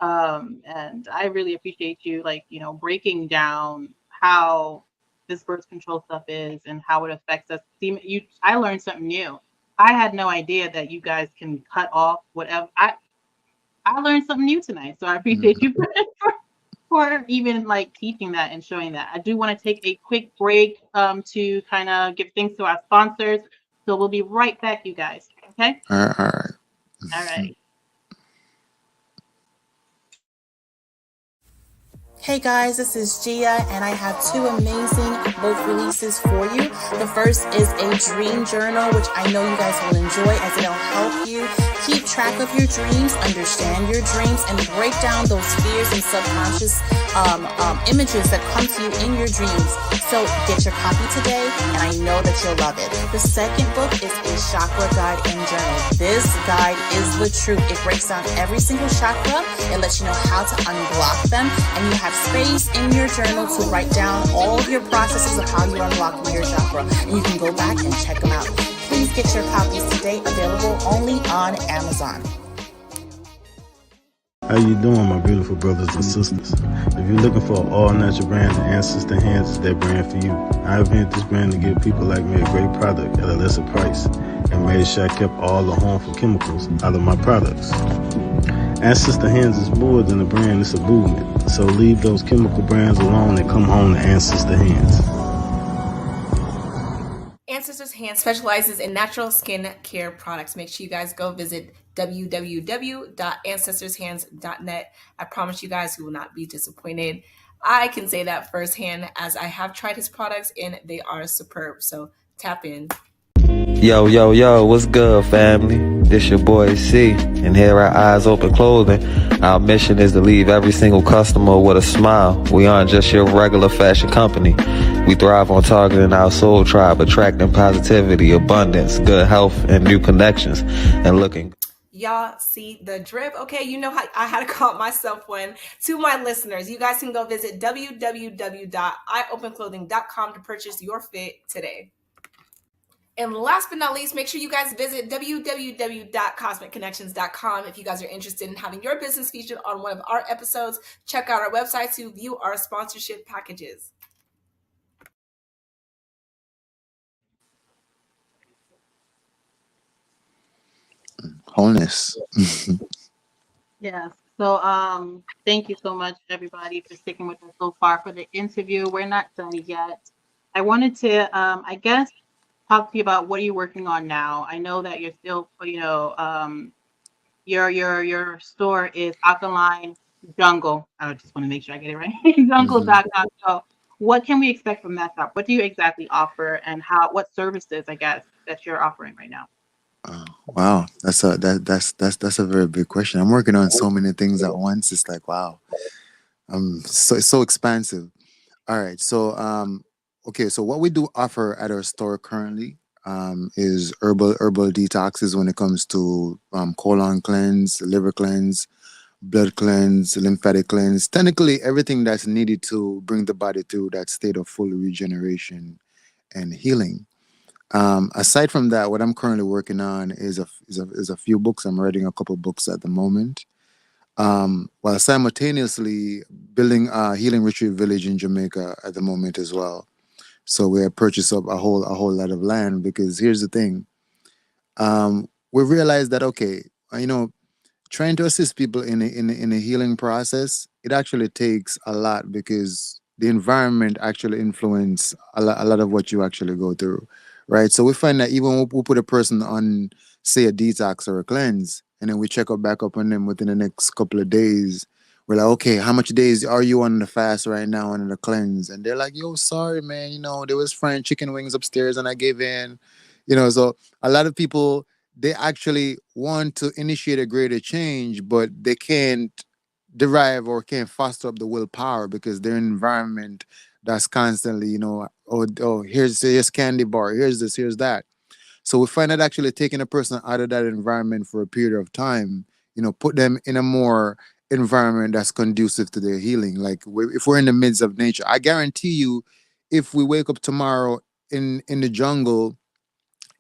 And I really appreciate you, breaking down how this birth control stuff is and how it affects us. I learned something new. I had no idea that you guys can cut off whatever. I learned something new tonight, so I appreciate you for even like teaching that and showing that. I do want to take a quick break to kind of give thanks to our sponsors. So we'll be right back, you guys. Okay? All right. All right. All right. Hey guys, this is Jiya, and I have two amazing book releases for you. The first is a dream journal, which I know you guys will enjoy as it'll help you keep track of your dreams, understand your dreams, and break down those fears and subconscious images that come to you in your dreams. So get your copy today, and I know that you'll love it. The second book is a chakra guide and journal. This guide is the truth. It breaks down every single chakra. It lets you know how to unblock them, and you have space in your journal to write down all of your processes of how you're unblocking your chakra. And you can go back and check them out. Please get your copies today, available only on Amazon. How you doing, my beautiful brothers and sisters? If you're looking for an all-natural brand, the Ancestor Hands is that brand for you. I invented this brand to give people like me a great product at a lesser price and made sure I kept all the harmful chemicals out of my products. Ancestor Hands is more than a brand, it's a movement. So leave those chemical brands alone and come home to Ancestor Hands. Ancestors Hands specializes in natural skin care products. Make sure you guys go visit www.ancestorshands.net. I promise you guys you will not be disappointed. I can say that firsthand as I have tried his products and they are superb. So tap in. Yo, yo, yo, what's good, family? This your boy C, and here at EyesOpen Clothing, our mission is to leave every single customer with a smile. We aren't just your regular fashion company. We thrive on targeting our soul tribe, attracting positivity, abundance, good health, and new connections, and looking. Y'all see the drip? Okay, you know how I had to call myself one. To my listeners, you guys can go visit www.eyeopenclothing.com to purchase your fit today. And last but not least, make sure you guys visit www.cosmicconnections.com if you guys are interested in having your business featured on one of our episodes. Check out our website to view our sponsorship packages. Wholeness. Yes. So thank you so much, everybody, for sticking with us so far for the interview. We're not done yet. I wanted to, I guess, talk to you about what are you working on now. I know that you're still, your store is Alkaline Jungle. I just want to make sure I get it right. Jungle.com. So what can we expect from that shop? What do you exactly offer, and what services, I guess, that you're offering right now? Wow, that's a very big question. I'm working on so many things at once. It's like, wow, it's so expansive. All right, so okay, so what we do offer at our store currently is herbal detoxes when it comes to colon cleanse, liver cleanse, blood cleanse, lymphatic cleanse. Technically, everything that's needed to bring the body through that state of full regeneration and healing. Aside from that, what I'm currently working on is a few books. I'm writing a couple books at the moment, while simultaneously building a healing retreat village in Jamaica at the moment as well. So we have purchased up a whole lot of land, because here's the thing. We realized that, okay, trying to assist people in a healing process, it actually takes a lot, because the environment actually influence a lot of what you actually go through, right? So we find that even when we put a person on, say, a detox or a cleanse, and then we check back up on them within the next couple of days, we're like, okay, how much days are you on the fast right now and on the cleanse? And they're like, yo, sorry, man, there was fried chicken wings upstairs and I gave in, so a lot of people, they actually want to initiate a greater change, but they can't derive or can't foster up the willpower, because their environment that's constantly, here's candy bar, here's this, here's that. So we find that actually taking a person out of that environment for a period of time, put them in a more environment that's conducive to their healing. Like if we're in the midst of nature, I guarantee you, if we wake up tomorrow in the jungle,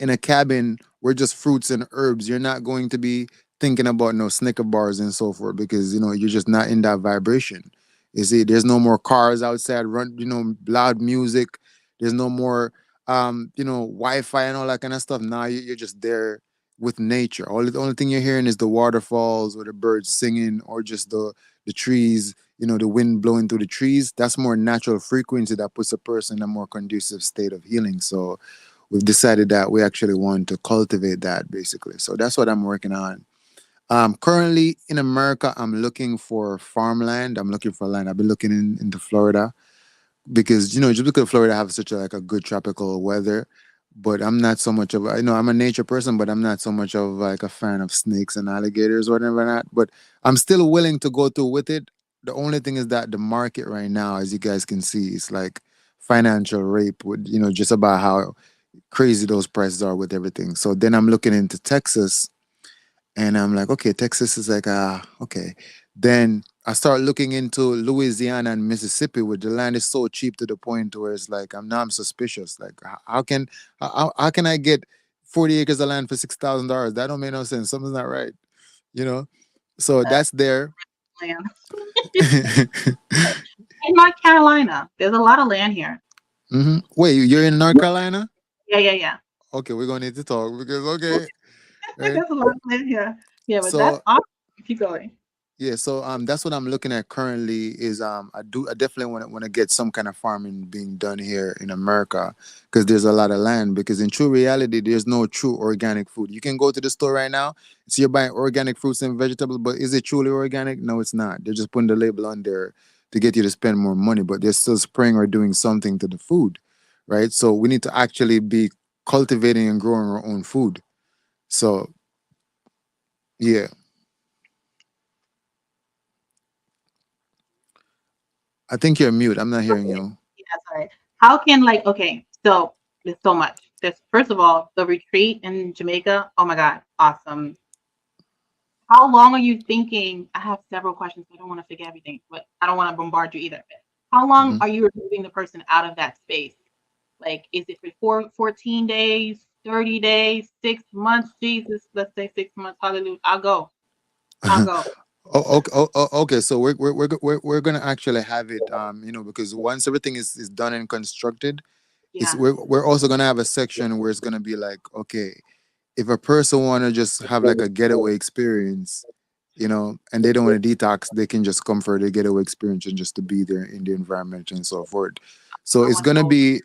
in a cabin where just fruits and herbs, you're not going to be thinking about no Snicker bars and so forth, because you're just not in that vibration. You see, there's no more cars outside, loud music. There's no more Wi-Fi and all that kind of stuff. Now you're just there with nature. The only thing you're hearing is the waterfalls or the birds singing or just the trees, the wind blowing through the trees. That's more natural frequency that puts a person in a more conducive state of healing. So we've decided that we actually want to cultivate that basically. So that's what I'm working on. Currently in America, I'm looking for farmland. I'm looking for land. I've been looking into Florida because just because Florida have such a good tropical weather, but I'm not so much of I'm a nature person, but I'm not so much of like a fan of snakes and alligators or whatever that. But I'm still willing to go through with it. The only thing is that the market right now, as you guys can see, is like financial rape with just about how crazy those prices are with everything. So then I'm looking into Texas and I'm like, okay, Texas is like, okay. Then I start looking into Louisiana and Mississippi, where the land is so cheap to the point where it's like, I'm suspicious. Like, how can I get 40 acres of land for $6,000? That don't make no sense. Something's not right, you know. So that's there. Land. In North Carolina, there's a lot of land here. Wait, you're in North Carolina? Yeah. Okay, we're gonna need to talk because right? There's a lot of land here. Yeah, but So that's awesome. Keep going. yeah, so that's what I'm looking at currently is I definitely want to get some kind of farming being done here in America because there's a lot of land, because in true reality there's no true organic food. You can go to the store right now, so you're buying organic fruits and vegetables, but is it truly organic? No, it's not. They're just putting the label on there to get you to spend more money, but they're still spraying or doing something to the food, right? So we need to actually be cultivating and growing our own food. So yeah. I think you're mute. I'm not hearing you. Yeah, sorry. How can so there's so much. There's first of all the retreat in Jamaica. Oh my God, awesome. How long are you thinking? I have several questions. I don't want to forget everything, but I don't want to bombard you either. How long are you removing the person out of that space? Like, is it for 14 days, 30 days, 6 months? Jesus, let's say 6 months. Hallelujah. I'll go. Okay. So we're gonna actually have it, because once everything is done and constructed, Yeah. we're also gonna have a section where it's gonna be like, okay, if a person wanna just have like a getaway experience, and they don't want to detox, they can just come for the getaway experience and just to be there in the environment and so forth. So it's gonna be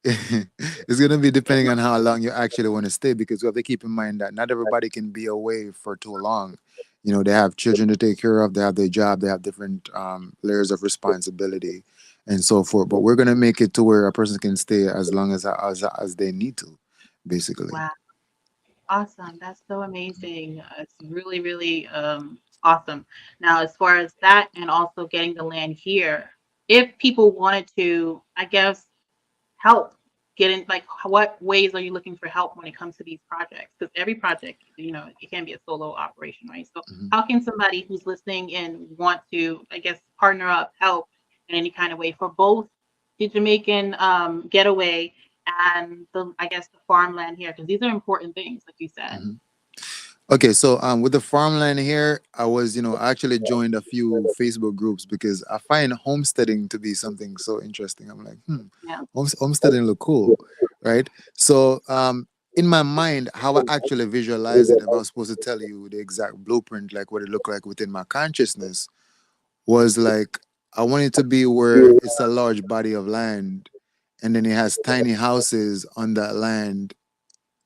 it's gonna be depending on how long you actually want to stay, because we have to keep in mind that not everybody can be away for too long. They have children to take care of, they have their job, they have different layers of responsibility and so forth. But we're gonna make it to where a person can stay as long as they need to, basically. Wow. Awesome. That's so amazing. It's really, really awesome. Now, as far as that and also getting the land here, if people wanted to, I guess, help get in, like, what ways are you looking for help when it comes to these projects? Because every project, it can be a solo operation, right? So how can somebody who's listening and want to, I guess, partner up, help in any kind of way for both the Jamaican getaway and the farmland here? Because these are important things, like you said. Okay, so with the farmland here, I was, I actually joined a few Facebook groups because I find homesteading to be something so interesting. I'm like, Yeah. homesteading look cool, right? So in my mind, how I actually visualize it, if I was supposed to tell you the exact blueprint, like what it looked like within my consciousness, was like I want it to be where it's a large body of land, and then it has tiny houses on that land.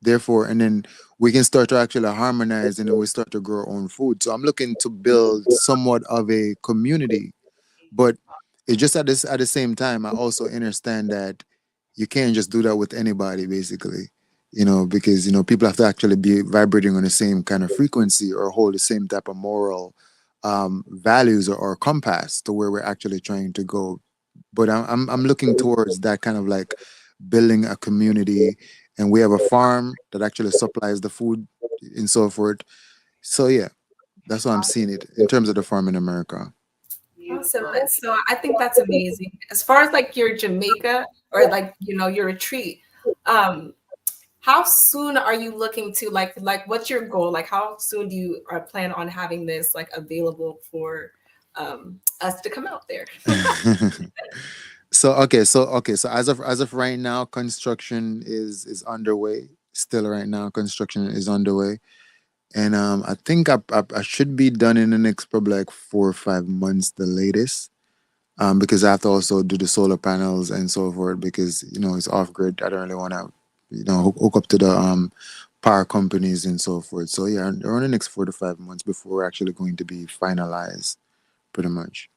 Therefore, and then we can start to actually harmonize, and then we start to grow our own food. So I'm looking to build somewhat of a community, but it's just at the same time, I also understand that you can't just do that with anybody, basically, because people have to actually be vibrating on the same kind of frequency or hold the same type of moral values or compass to where we're actually trying to go. But I'm looking towards that kind of like building a community, and we have a farm that actually supplies the food and so forth. So yeah, that's how I'm seeing it in terms of the farm in America. Awesome. So I think that's amazing. As far as like your Jamaica or like, your retreat, how soon are you looking to like what's your goal? Like how soon do you plan on having this like available for us to come out there? So as of right now, construction is underway. Still right now, construction is underway. And I think I should be done in the next probably like 4 or 5 months, the latest. Because I have to also do the solar panels and so forth because it's off grid. I don't really want to hook up to the power companies and so forth. So yeah, around the next 4 to 5 months before we're actually going to be finalized, pretty much.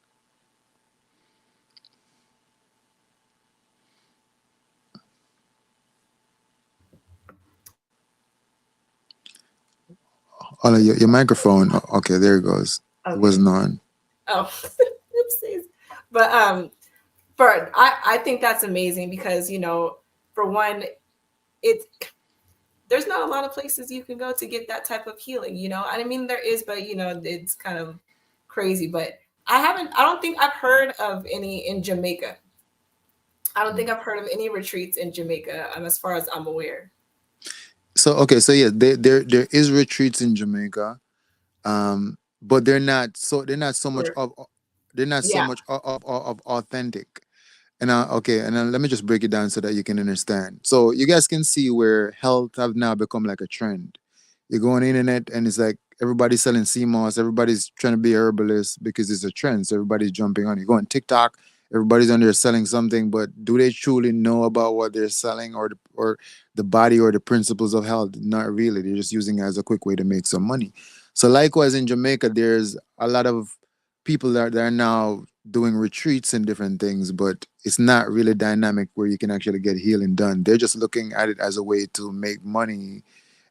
Oh, your microphone. Okay, there it goes. It Okay. wasn't on. Oh, oopsies. But I think that's amazing because for one, it's there's not a lot of places you can go to get that type of healing. I mean there is, but it's kind of crazy. But I don't think I've heard of any in Jamaica. I don't think I've heard of any retreats in Jamaica, as far as I'm aware. So yeah, there is retreats in Jamaica, but they're not so much Sure. of they're not so Yeah. much of authentic. And okay, and let me just break it down so that you can understand. So you guys can see where health have now become like a trend. You go on the internet and it's like everybody's selling CMOS, everybody's trying to be a herbalist because it's a trend. So everybody's jumping on. You go on TikTok, everybody's on there selling something, but do they truly know about what they're selling or the body or the principles of health? Not really. They're just using it as a quick way to make some money. So likewise in Jamaica, there's a lot of people that are now doing retreats and different things, but it's not really dynamic where you can actually get healing done. They're just looking at it as a way to make money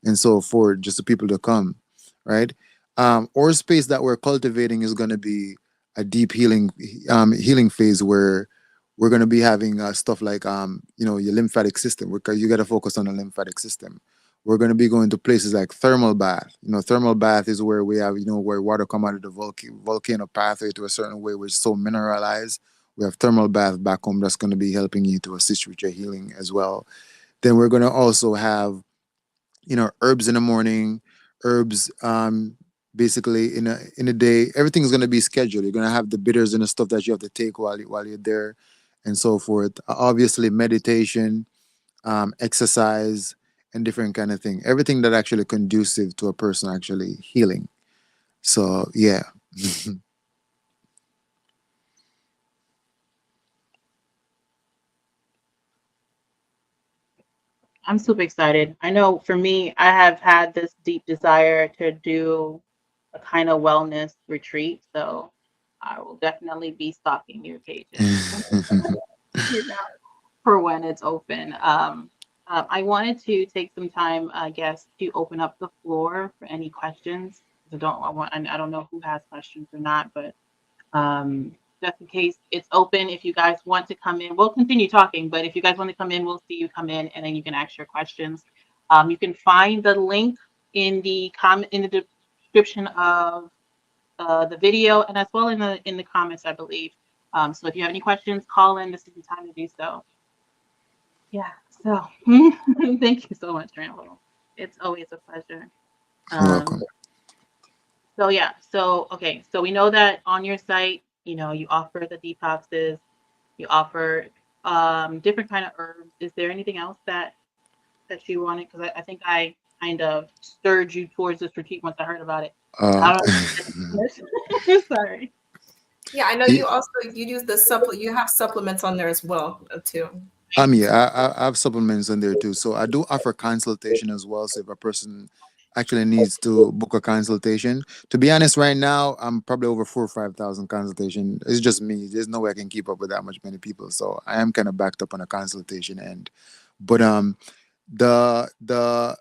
and so forth, just the people to come, right? Or space that we're cultivating is going to be a deep healing phase where we're going to be having stuff like your lymphatic system, because you got to focus on the lymphatic system. We're going to be going to places like thermal bath. Thermal bath is where we have where water come out of the volcano pathway to a certain way where it's so mineralized. We have thermal bath back home that's going to be helping you to assist with your healing as well. Then we're going to also have herbs in the morning, herbs basically in a day. Everything's going to be scheduled. You're going to have the bitters and the stuff that you have to take while you're there and so forth. Obviously meditation, exercise, and different kind of thing. Everything that actually conducive to a person actually healing. So yeah. I'm super excited. I know for me, I have had this deep desire to do a kind of wellness retreat. So I will definitely be stalking your pages, for when it's open. I wanted to take some time, I guess, to open up the floor for any questions. I don't know who has questions or not, but just in case it's open, if you guys want to come in, we'll continue talking. But if you guys want to come in, we'll see you come in, and then you can ask your questions. You can find the link in the description of the video, and as well in the comments, I believe. So if you have any questions, call in. This is the time to do so. Yeah. So thank you so much, Rambo. It's always a pleasure. You're welcome. So yeah, okay, so we know that on your site, you offer the detoxes, you offer different kind of herbs. Is there anything else that you wanted? Because I think I kind of stirred you towards this retreat once I heard about it. Uh, I don't know. Sorry. Yeah, I know Ye- you use you have supplements on there as well, too. yeah, I have supplements in there too. So I do offer consultation as well. So if a person actually needs to book a consultation, to be honest, right now I'm probably over 4 or 5 thousand consultation. It's just me. There's no way I can keep up with that much many people. So I am kind of backed up on a consultation end. But the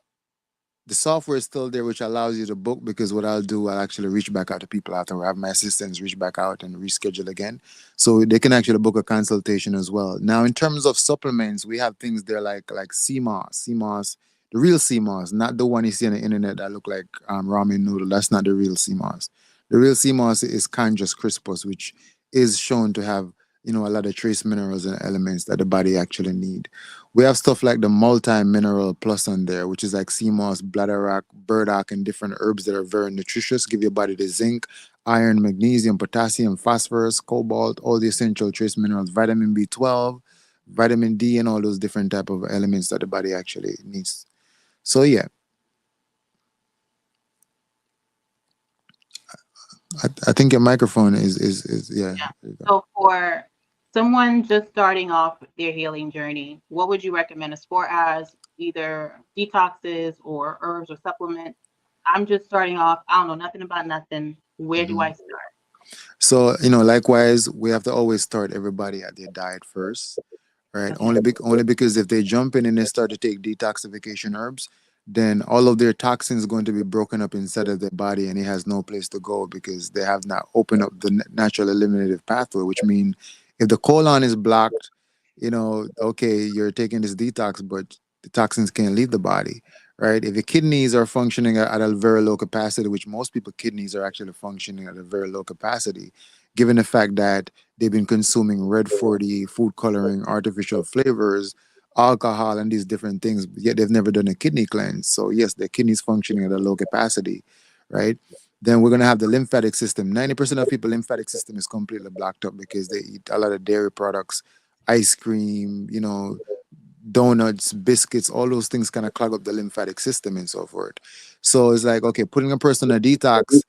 the software is still there, which allows you to book, because what I'll do, I'll actually reach back out to people after I have my assistants reach back out and reschedule again. So they can actually book a consultation as well. Now, in terms of supplements, we have things there like CMOS, the real CMOS, not the one you see on the internet that look like ramen noodle. That's not the real CMOS. The real CMOS is Cangus crispus, which is shown to have a lot of trace minerals and elements that the body actually need. We have stuff like the multi-mineral plus on there, which is like sea moss, bladderwrack, burdock, and different herbs that are very nutritious, give your body the zinc, iron, magnesium, potassium, phosphorus, cobalt, all the essential trace minerals, vitamin B12, vitamin D, and all those different type of elements that the body actually needs. So yeah, I think your microphone is yeah. Yeah. There you go. So for someone just starting off their healing journey, what would you recommend as far as either detoxes or herbs or supplements? I'm just starting off. I don't know nothing about nothing. Where do Mhm. I start? So likewise, we have to always start everybody at their diet first, right? Okay. Only because if they jump in and they start to take detoxification herbs, then all of their toxins going to be broken up inside of their body, and it has no place to go because they have not opened up the natural eliminative pathway. Which means if the colon is blocked, okay, you're taking this detox, but the toxins can't leave the body, right? If your kidneys are functioning at a very low capacity, which most people kidneys are actually functioning at a very low capacity, given the fact that they've been consuming red 40, food coloring, artificial flavors, alcohol, and these different things, yet they've never done a kidney cleanse. So yes, their kidneys functioning at a low capacity, right? Then we're gonna have the lymphatic system. 90% of people lymphatic system is completely blocked up because they eat a lot of dairy products, ice cream, donuts, biscuits, all those things kind of clog up the lymphatic system and so forth. So it's like, okay, putting a person on a detox,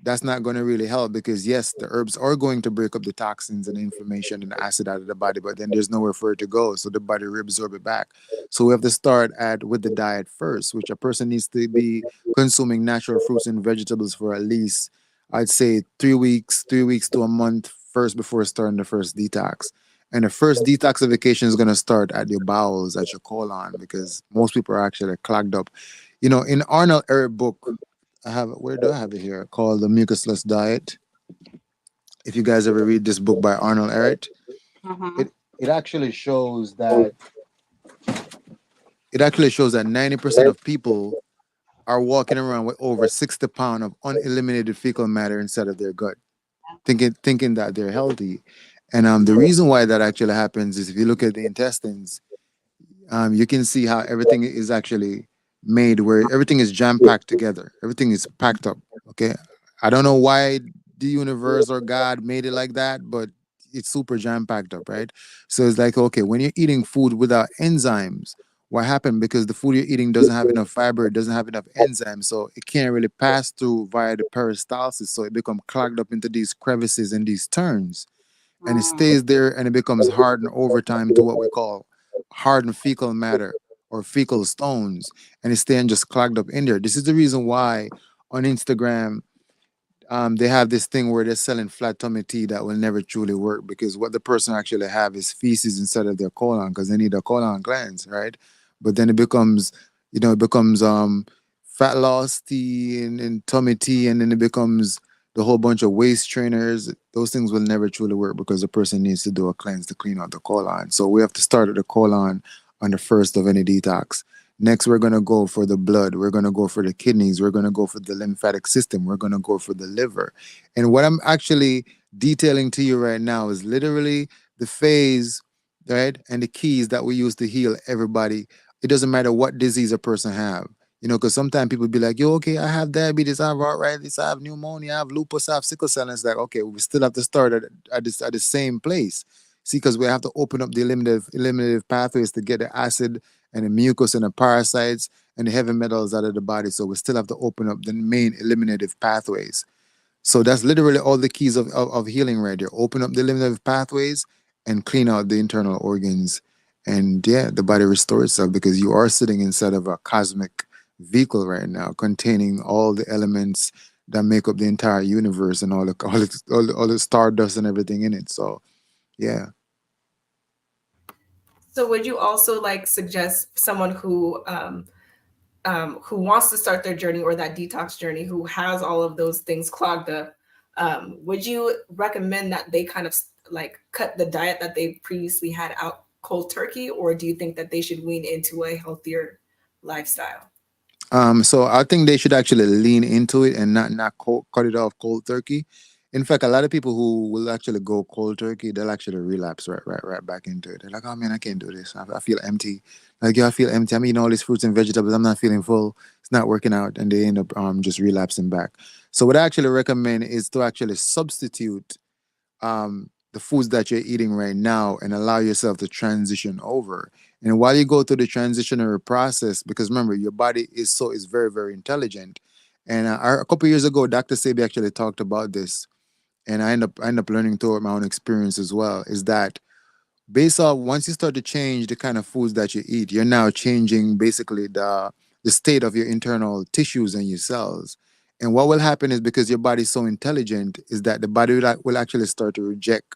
that's not going to really help because yes, the herbs are going to break up the toxins and inflammation and acid out of the body, but then there's nowhere for it to go. So the body reabsorb it back. So we have to start with the diet first, which a person needs to be consuming natural fruits and vegetables for at least, I'd say 3 weeks to a month first before starting the first detox. And the first detoxification is going to start at your bowels, at your colon, because most people are actually clogged up. In Arnold Ehret book, where do I have it here? Called The Mucusless Diet. If you guys ever read this book by Arnold Ehret, Mm-hmm. it actually shows that 90% of people are walking around with over 60 pounds of uneliminated fecal matter inside of their gut, thinking that they're healthy. And the reason why that actually happens is if you look at the intestines, you can see how everything is actually made where everything is jam packed together. Everything is packed up. Okay. I don't know why the universe or God made it like that, but it's super jam packed up, right? So it's like, okay, when you're eating food without enzymes, what happened? Because the food you're eating doesn't have enough fiber, it doesn't have enough enzymes, so it can't really pass through via the peristalsis. So it becomes clogged up into these crevices and these turns, and it stays there and it becomes hardened over time to what we call hardened fecal matter or fecal stones, and it's staying just clogged up in there. This is the reason why on Instagram they have this thing where they're selling flat tummy tea that will never truly work because what the person actually have is feces instead of their colon because they need a colon cleanse, right? But then it becomes fat loss tea and tummy tea, and then it becomes the whole bunch of waist trainers. Those things will never truly work because the person needs to do a cleanse to clean out the colon. So we have to start at the colon on the first of any detox. Next, we're going to go for the blood. We're going to go for the kidneys. We're going to go for the lymphatic system. We're going to go for the liver. And what I'm actually detailing to you right now is literally the phase, right? And the keys that we use to heal everybody. It doesn't matter what disease a person have. Because sometimes people be like, yo, okay, I have diabetes, I have arthritis, I have pneumonia, I have lupus, I have sickle cell. And it's like, okay, we still have to start at the same place. See, because we have to open up the eliminative pathways to get the acid and the mucus and the parasites and the heavy metals out of the body. So we still have to open up the main eliminative pathways. So that's literally all the keys of healing right there. Open up the eliminative pathways and clean out the internal organs. And yeah, the body restores itself because you are sitting inside of a cosmic vehicle right now containing all the elements that make up the entire universe and all the stardust and everything in it. So yeah. So would you also like suggest someone who wants to start their journey or that detox journey, who has all of those things clogged up, would you recommend that they kind of like cut the diet that they previously had out cold turkey, or do you think that they should wean into a healthier lifestyle? So I think they should actually lean into it and not cut it off cold turkey. In fact, a lot of people who will actually go cold turkey, they'll actually relapse right back into it. They're like, oh man, I can't do this. I feel empty. Like, yeah, I feel empty. I'm eating all these fruits and vegetables. I'm not feeling full. It's not working out, and they end up just relapsing back. So what I actually recommend is to actually substitute the foods that you're eating right now and allow yourself to transition over. And while you go through the transitionary process, because remember, your body is very, very intelligent. And a couple years ago, Dr. Sebi actually talked about this, and I end up learning through my own experience as well. Is that based off once you start to change the kind of foods that you eat, you're now changing basically the state of your internal tissues and your cells. And what will happen is because your body's so intelligent, is that the body will actually start to reject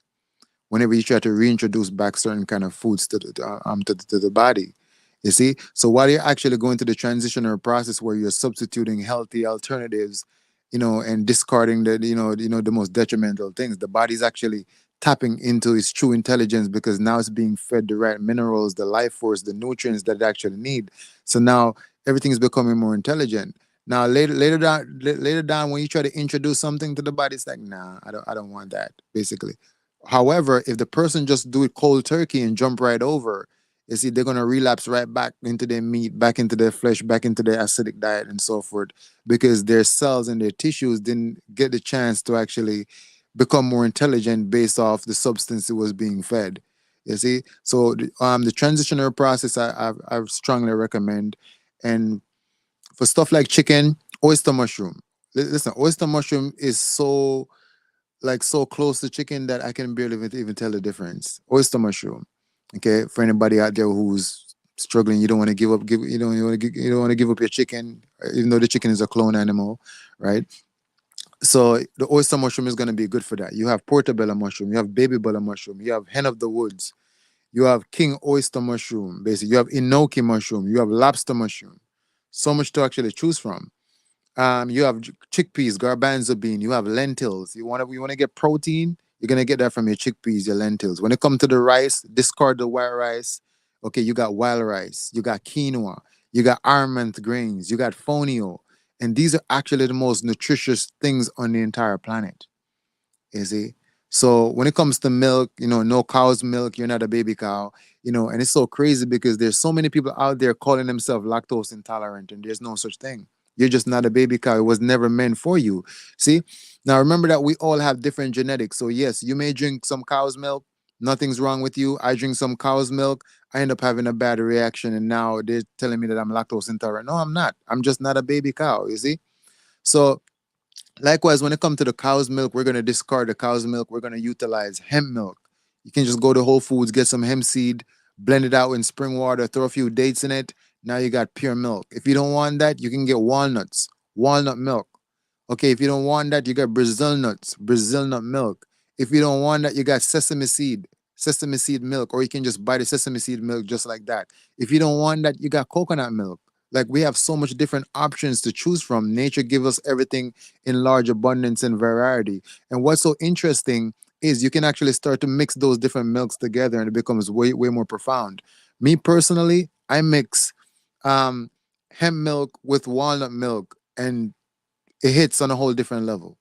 whenever you try to reintroduce back certain kind of foods to the body. You see, so while you're actually going through the transitional process where you're substituting healthy alternatives, and discarding the most detrimental things, the body's actually tapping into its true intelligence, because now it's being fed the right minerals, the life force, the nutrients that it actually need. So now everything is becoming more intelligent. Now later down, when you try to introduce something to the body, it's like, nah, I don't want that, basically. However, if the person just do it cold turkey and jump right over, you see, they're gonna relapse right back into their meat, back into their flesh, back into their acidic diet, and so forth, because their cells and their tissues didn't get the chance to actually become more intelligent based off the substance it was being fed. You see, so the transitional process I strongly recommend, and for stuff like chicken, oyster mushroom. Listen, oyster mushroom is so close to chicken that I can barely even tell the difference. Oyster mushroom. Okay, for anybody out there who's struggling, you don't want to give up. You don't want to give up your chicken, even though the chicken is a clone animal, right? So the oyster mushroom is going to be good for that. You have portobello mushroom, you have baby bella mushroom, you have hen of the woods, you have king oyster mushroom, basically. You have enoki mushroom, you have lobster mushroom. So much to actually choose from. You have chickpeas, garbanzo bean. You have lentils. You want to get protein. You're gonna get that from your chickpeas, your lentils. When it comes to the rice, discard the white rice. Okay, you got wild rice. You got quinoa. You got amaranth grains. You got fonio, and these are actually the most nutritious things on the entire planet. You see. So when it comes to milk, no cow's milk, you're not a baby cow. And it's so crazy because there's so many people out there calling themselves lactose intolerant, and there's no such thing. You're just not a baby cow. It was never meant for you. See? Now remember that we all have different genetics. So yes, you may drink some cow's milk. Nothing's wrong with you. I drink some cow's milk. I end up having a bad reaction, and now they're telling me that I'm lactose intolerant. No, I'm not. I'm just not a baby cow. You see? So likewise, when it comes to the cow's milk, we're going to discard the cow's milk. We're going to utilize hemp milk. You can just go to Whole Foods, get some hemp seed, blend it out in spring water, throw a few dates in it. Now you got pure milk. If you don't want that, you can get walnuts, walnut milk. Okay, if you don't want that, you got Brazil nuts, Brazil nut milk. If you don't want that, you got sesame seed milk, or you can just buy the sesame seed milk just like that. If you don't want that, you got coconut milk. Like, we have so much different options to choose from. Nature gives us everything in large abundance and variety. And what's so interesting is you can actually start to mix those different milks together, and it becomes way, way more profound. Me personally, I mix um, hemp milk with walnut milk, and it hits on a whole different level.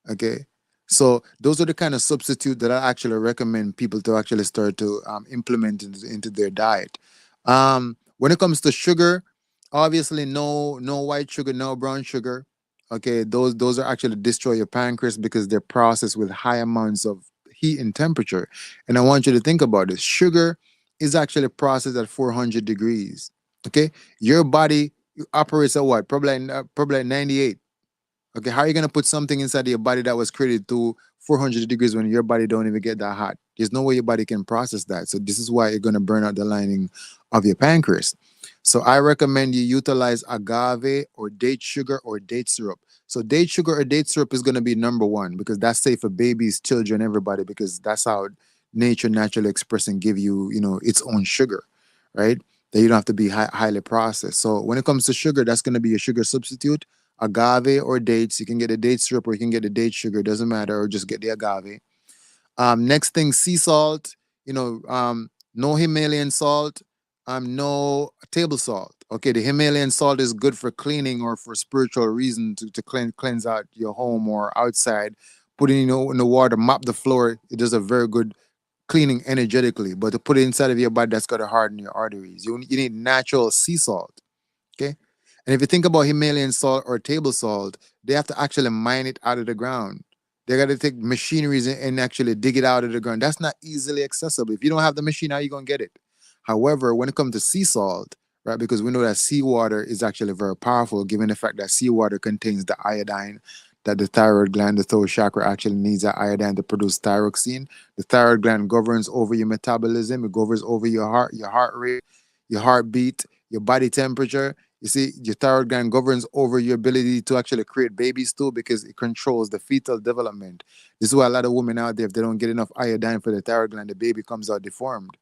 Okay. So those are the kind of substitute that I actually recommend people to actually start to implement into their diet. When it comes to sugar, obviously no white sugar, no brown sugar. Okay, those are actually destroy your pancreas because they're processed with high amounts of heat and temperature. And I want you to think about this. Sugar is actually processed at 400 degrees. Okay, your body operates at what? Probably at 98. Okay, how are you gonna put something inside your body that was created to 400 degrees when your body don't even get that hot? There's no way your body can process that. So this is why you're gonna burn out the lining of your pancreas. So I recommend you utilize agave or date sugar or date syrup. So date sugar or date syrup is gonna be number one because that's safe for babies, children, everybody, because that's how nature naturally express and give you, its own sugar, right? That you don't have to be highly processed. So when it comes to sugar, that's gonna be a sugar substitute. Agave or dates. You can get a date syrup or you can get a date sugar. Doesn't matter, or just get the agave. Next thing, sea salt. No Himalayan salt. No table salt. Okay, the Himalayan salt is good for cleaning or for spiritual reason to cleanse out your home or outside. put it in the water, mop the floor, it does a very good cleaning energetically. But to put it inside of your body, that's got to harden your arteries. You need natural sea salt. Okay. And if you think about Himalayan salt or table salt, they have to actually mine it out of the ground. They got to take machineries and actually dig it out of the ground. That's not easily accessible. If you don't have the machine, how are you going to get it? However, when it comes to sea salt, right, because we know that seawater is actually very powerful, given the fact that seawater contains the iodine that the thyroid gland, the throat chakra, actually needs that iodine to produce thyroxine. The thyroid gland governs over your metabolism, it governs over your heart rate, your heartbeat, your body temperature. You see, your thyroid gland governs over your ability to actually create babies too, because it controls the fetal development. This is why a lot of women out there, if they don't get enough iodine for the thyroid gland, the baby comes out deformed.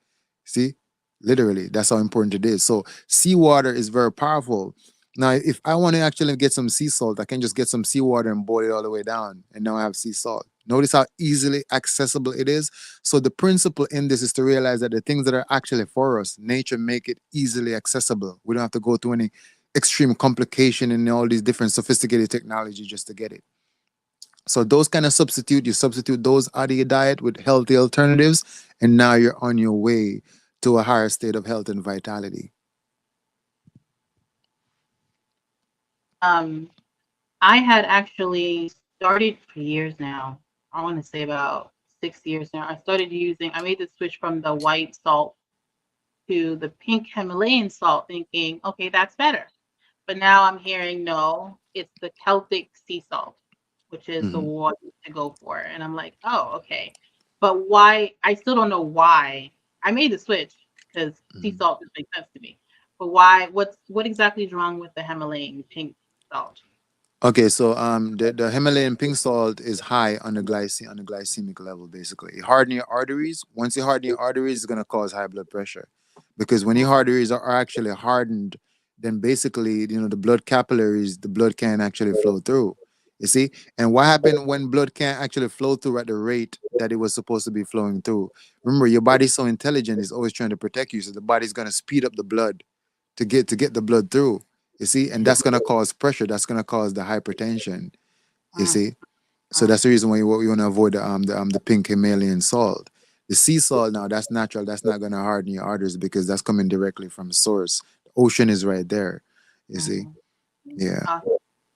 See, literally, that's how important it is. So, seawater is very powerful. Now, if I want to actually get some sea salt, I can just get some seawater and boil it all the way down, and now I have sea salt. Notice how easily accessible it is. So the principle in this is to realize that the things that are actually for us, nature make it easily accessible. We don't have to go through any extreme complication and all these different sophisticated technology just to get it. So those kind of you substitute those out of your diet with healthy alternatives, and now you're on your way to a higher state of health and vitality. I had actually started for years now. I want to say about 6 years now. I made the switch from the white salt to the pink Himalayan salt, thinking, okay, that's better. But now I'm hearing, no, it's the Celtic sea salt, which is the one to go for. And I'm like, oh, okay. But why? I still don't know why. I made the switch because sea salt just makes sense to me. But why? What exactly is wrong with the Himalayan pink salt? Okay, so the Himalayan pink salt is high on the glycemic level. Basically, it harden your arteries. Once you harden your arteries, it's gonna cause high blood pressure, because when your arteries are actually hardened, then basically the blood capillaries, the blood can actually flow through. You see, and what happened when blood can't actually flow through at the rate that it was supposed to be flowing through? Remember, your body's so intelligent; it's always trying to protect you. So the body's gonna speed up the blood to get the blood through. You see, and that's gonna cause pressure. That's gonna cause the hypertension. You see, so that's the reason why we want to avoid the pink Himalayan salt. The sea salt now, that's natural. That's not gonna harden your arteries because that's coming directly from source. The ocean is right there. You see, yeah.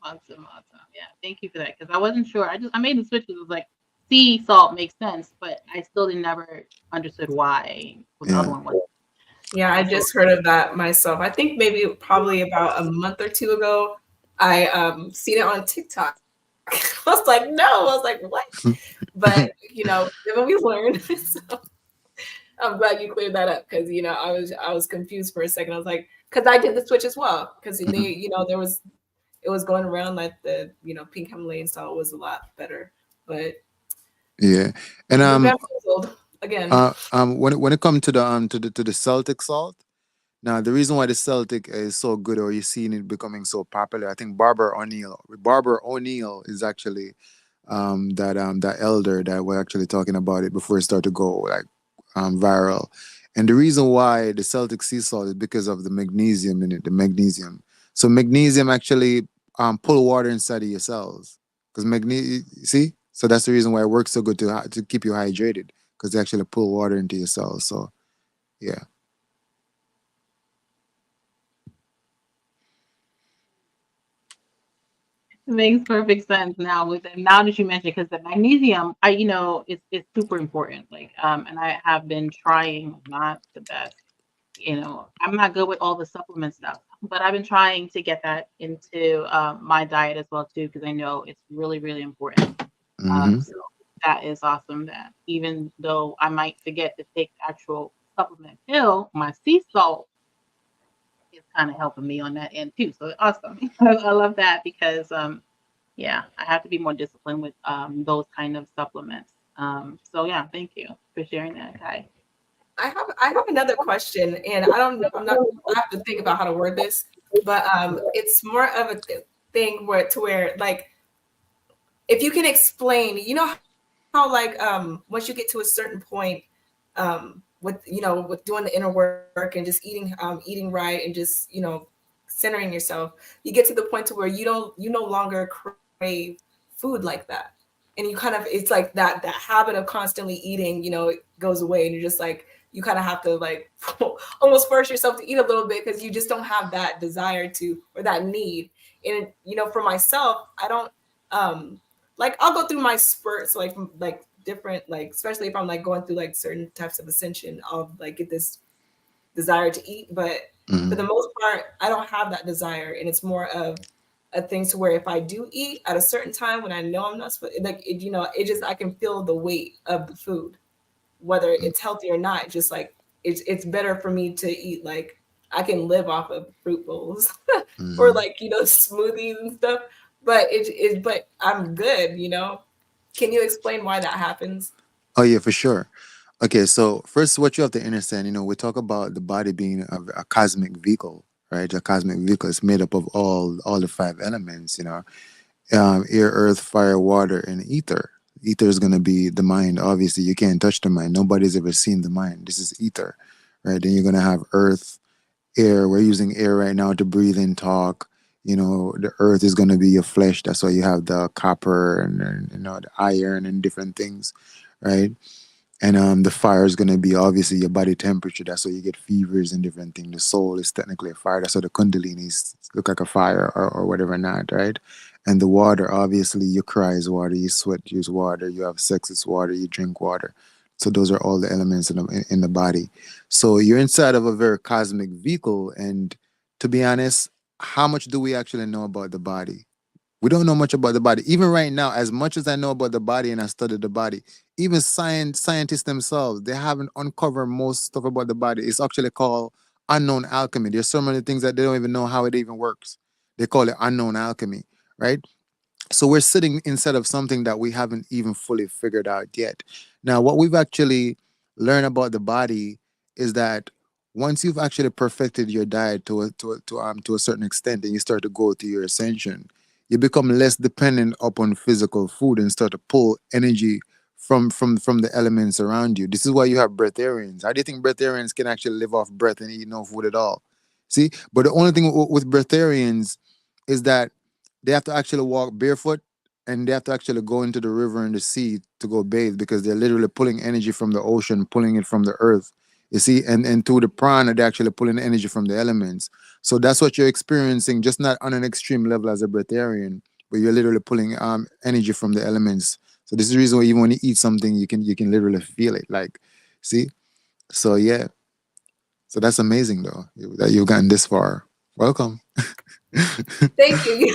Awesome. Yeah, thank you for that, because I wasn't sure. I made the switch. It was like sea salt makes sense, but I still never understood why the other one was. Yeah, I just heard of that myself. I think probably about a month or two ago, I seen it on TikTok. I was like, no, I was like, what? But then we learned. So I'm glad you cleared that up, because I was confused for a second. I was like, because I did the switch as well, because it was going around like the pink Himalayan salt was a lot better, but yeah, and again. when it comes to the Celtic salt. Now, the reason why the Celtic is so good, or you're seeing it becoming so popular, I think Barbara O'Neill is actually that elder that we're actually talking about it before it started to go like viral. And the reason why the Celtic sea salt is because of the magnesium in it, the magnesium. So magnesium actually pull water inside of your cells, because magnesium. See, so that's the reason why it works so good to keep you hydrated, because they actually pull water into your cells. So yeah. It makes perfect sense now now that you mentioned, because the magnesium, it's super important. And I have been trying, not the best. I'm not good with all the supplement stuff, but I've been trying to get that into my diet as well too, because I know it's really, really important. So that is awesome. That even though I might forget to take the actual supplement pill, my sea salt is kind of helping me on that end too. So awesome. I love that, because I have to be more disciplined with those kind of supplements. So yeah, thank you for sharing that, Kai. I have another question, and I don't know. I have to think about how to word this, but it's more of a thing where like, if you can explain, how like once you get to a certain point, with doing the inner work and just eating right, and just centering yourself, you get to the point to where you no longer crave food like that. and you kind of, it's like that habit of constantly eating, it goes away, and you're just like, you kind of have to like almost force yourself to eat a little bit because you just don't have that desire to, or that need. And for myself, I don't like, I'll go through my spurts, like different, like especially if I'm like going through like certain types of ascension, I'll like get this desire to eat, but for the most part, I don't have that desire, and it's more of a thing to where if I do eat at a certain time when I know I'm not supposed, like it just, I can feel the weight of the food, whether it's healthy or not. Just like it's better for me to eat, like I can live off of fruit bowls or like smoothies and stuff, but but I'm good. Can you explain why that happens? Oh yeah, for sure. Okay, so first, what you have to understand, we talk about the body being a cosmic vehicle, right? A cosmic vehicle is made up of all the five elements, air, earth, fire, water, and ether. Ether is going to be the mind. Obviously, you can't touch the mind. Nobody's ever seen the mind. This is ether, right? Then you're going to have earth, air. We're using air right now to breathe and talk. The earth is going to be your flesh. That's why you have the copper and the iron and different things, right? And the fire is going to be obviously your body temperature. That's why you get fevers and different things. The soul is technically a fire. That's why the kundalinis look like a fire or whatever not, right? And the water, obviously, you cry is water, you sweat use water, you have sex is water, you drink water. So those are all the elements in the body. So you're inside of a very cosmic vehicle. And to be honest, how much do we actually know about the body? We don't know much about the body. Even right now, as much as I know about the body and I studied the body, even scientists themselves, they haven't uncovered most stuff about the body. It's actually called unknown alchemy. There's so many things that they don't even know how it even works. They call it unknown alchemy, right? So we're sitting inside of something that we haven't even fully figured out yet. Now, what we've actually learned about the body is that once you've actually perfected your diet to a certain extent, and you start to go to your ascension, you become less dependent upon physical food and start to pull energy from the elements around you. This is why you have breatharians. How do you think breatharians can actually live off breath and eat no food at all? See, but the only thing with breatharians is that they have to actually walk barefoot, and they have to actually go into the river and the sea to go bathe, because they're literally pulling energy from the ocean, pulling it from the earth. You see, and through the prana, they're actually pulling energy from the elements. So that's what you're experiencing, just not on an extreme level as a breatharian, but you're literally pulling energy from the elements. So this is the reason why even when you eat something, you can literally feel it. Like, see? So yeah. So that's amazing though, that you've gotten this far. Welcome. Thank you.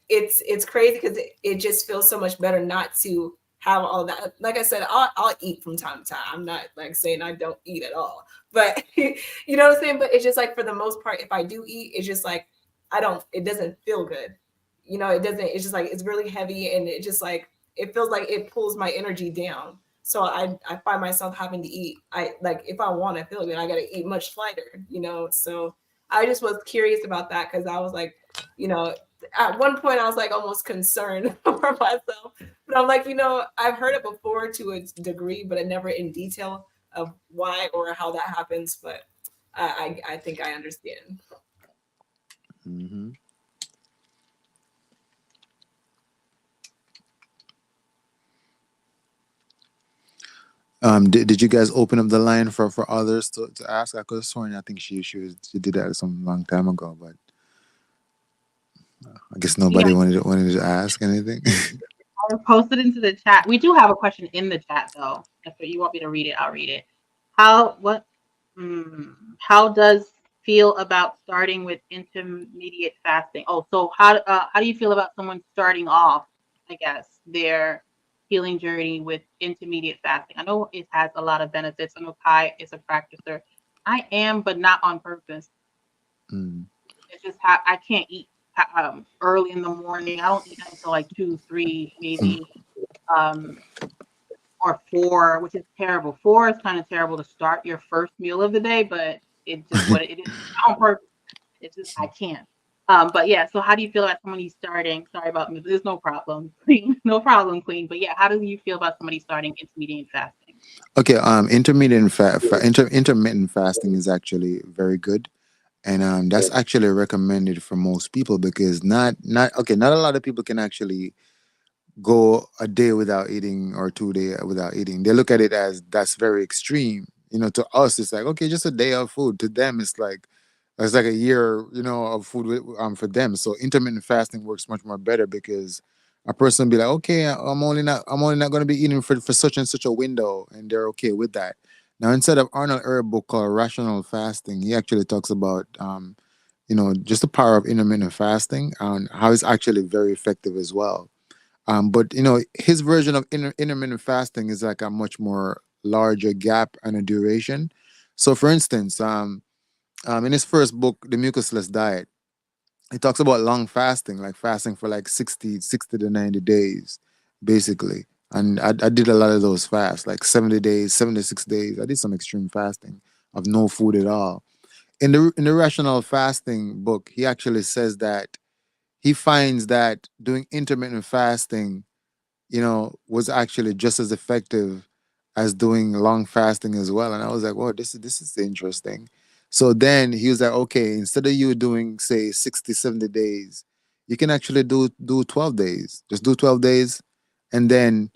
It's crazy because it just feels so much better not to have all that. Like I said, I'll eat from time to time. I'm not like saying I don't eat at all, but you know what I'm saying. But it's just like, for the most part, if I do eat, it's just like it doesn't feel good. It doesn't. It's just like it's really heavy, and it just like it feels like it pulls my energy down. So I find myself having to eat. I like, if I want to feel good, I got to eat much lighter. So I just was curious about that, because I was like, at one point I was like almost concerned for myself. But I'm like, I've heard it before to a degree, but never in detail of why or how that happens. But I think I understand. Mm-hmm. Did you guys open up the line for others to ask? I could have sworn, I think she did that some long time ago, but I guess nobody wanted to ask anything. I posted into the chat. We do have a question in the chat though. If you want me to read it, I'll read it. How does feel about starting with intermediate fasting? Oh, so how do you feel about someone starting off, I guess, their healing journey with intermediate fasting? I know it has a lot of benefits. I know Kai is a practicer. I am, but not on purpose. It's just I can't eat early in the morning. I don't eat until like 2, 3, maybe, or 4, which is terrible. 4 is kind of terrible to start your first meal of the day, but it's just what it is on purpose. It's just I can't. But yeah, so how do you feel about somebody starting? Sorry about me. There's no problem, Queen. No problem, Queen. But yeah, how do you feel about somebody starting intermediate fasting? Okay, intermittent fasting is actually very good, and that's actually recommended for most people, because not a lot of people can actually go a day without eating or 2 day without eating. They look at it as that's very extreme. To us, it's like, okay, just a day of food. To them, it's like a year, of food for them. So intermittent fasting works much more better because a person be like, okay, I'm only not going to be eating for such and such a window, and they're okay with that. Now, instead of Arnold Herb book called Rational Fasting, he actually talks about just the power of intermittent fasting and how it's actually very effective as well. But his version of intermittent fasting is like a much more larger gap and a duration. So, for instance, in his first book, The Mucusless Diet, he talks about long fasting, like fasting for like 60 to 90 days, basically. And I did a lot of those fasts, like 70 days, 76 days. I did some extreme fasting of no food at all. In the Rational Fasting book, he actually says that he finds that doing intermittent fasting was actually just as effective as doing long fasting as well. And I was like, "Whoa, this is interesting." So then he was like, "Okay, instead of you doing say 60, 70 days, you can actually do 12 days. Just do 12 days, and then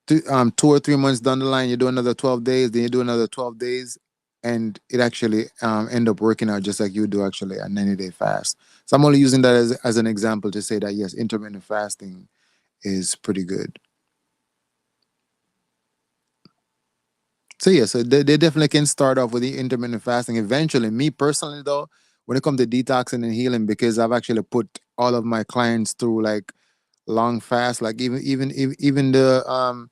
2 or 3 months down the line, you do another 12 days, then you do another 12 days, and it actually end up working out just like you do actually a 90-day fast." So I'm only using that as an example to say that yes, intermittent fasting is pretty good. So yeah, so they definitely can start off with the intermittent fasting. Eventually, me personally though, when it comes to detoxing and healing, because I've actually put all of my clients through like long fast, like even the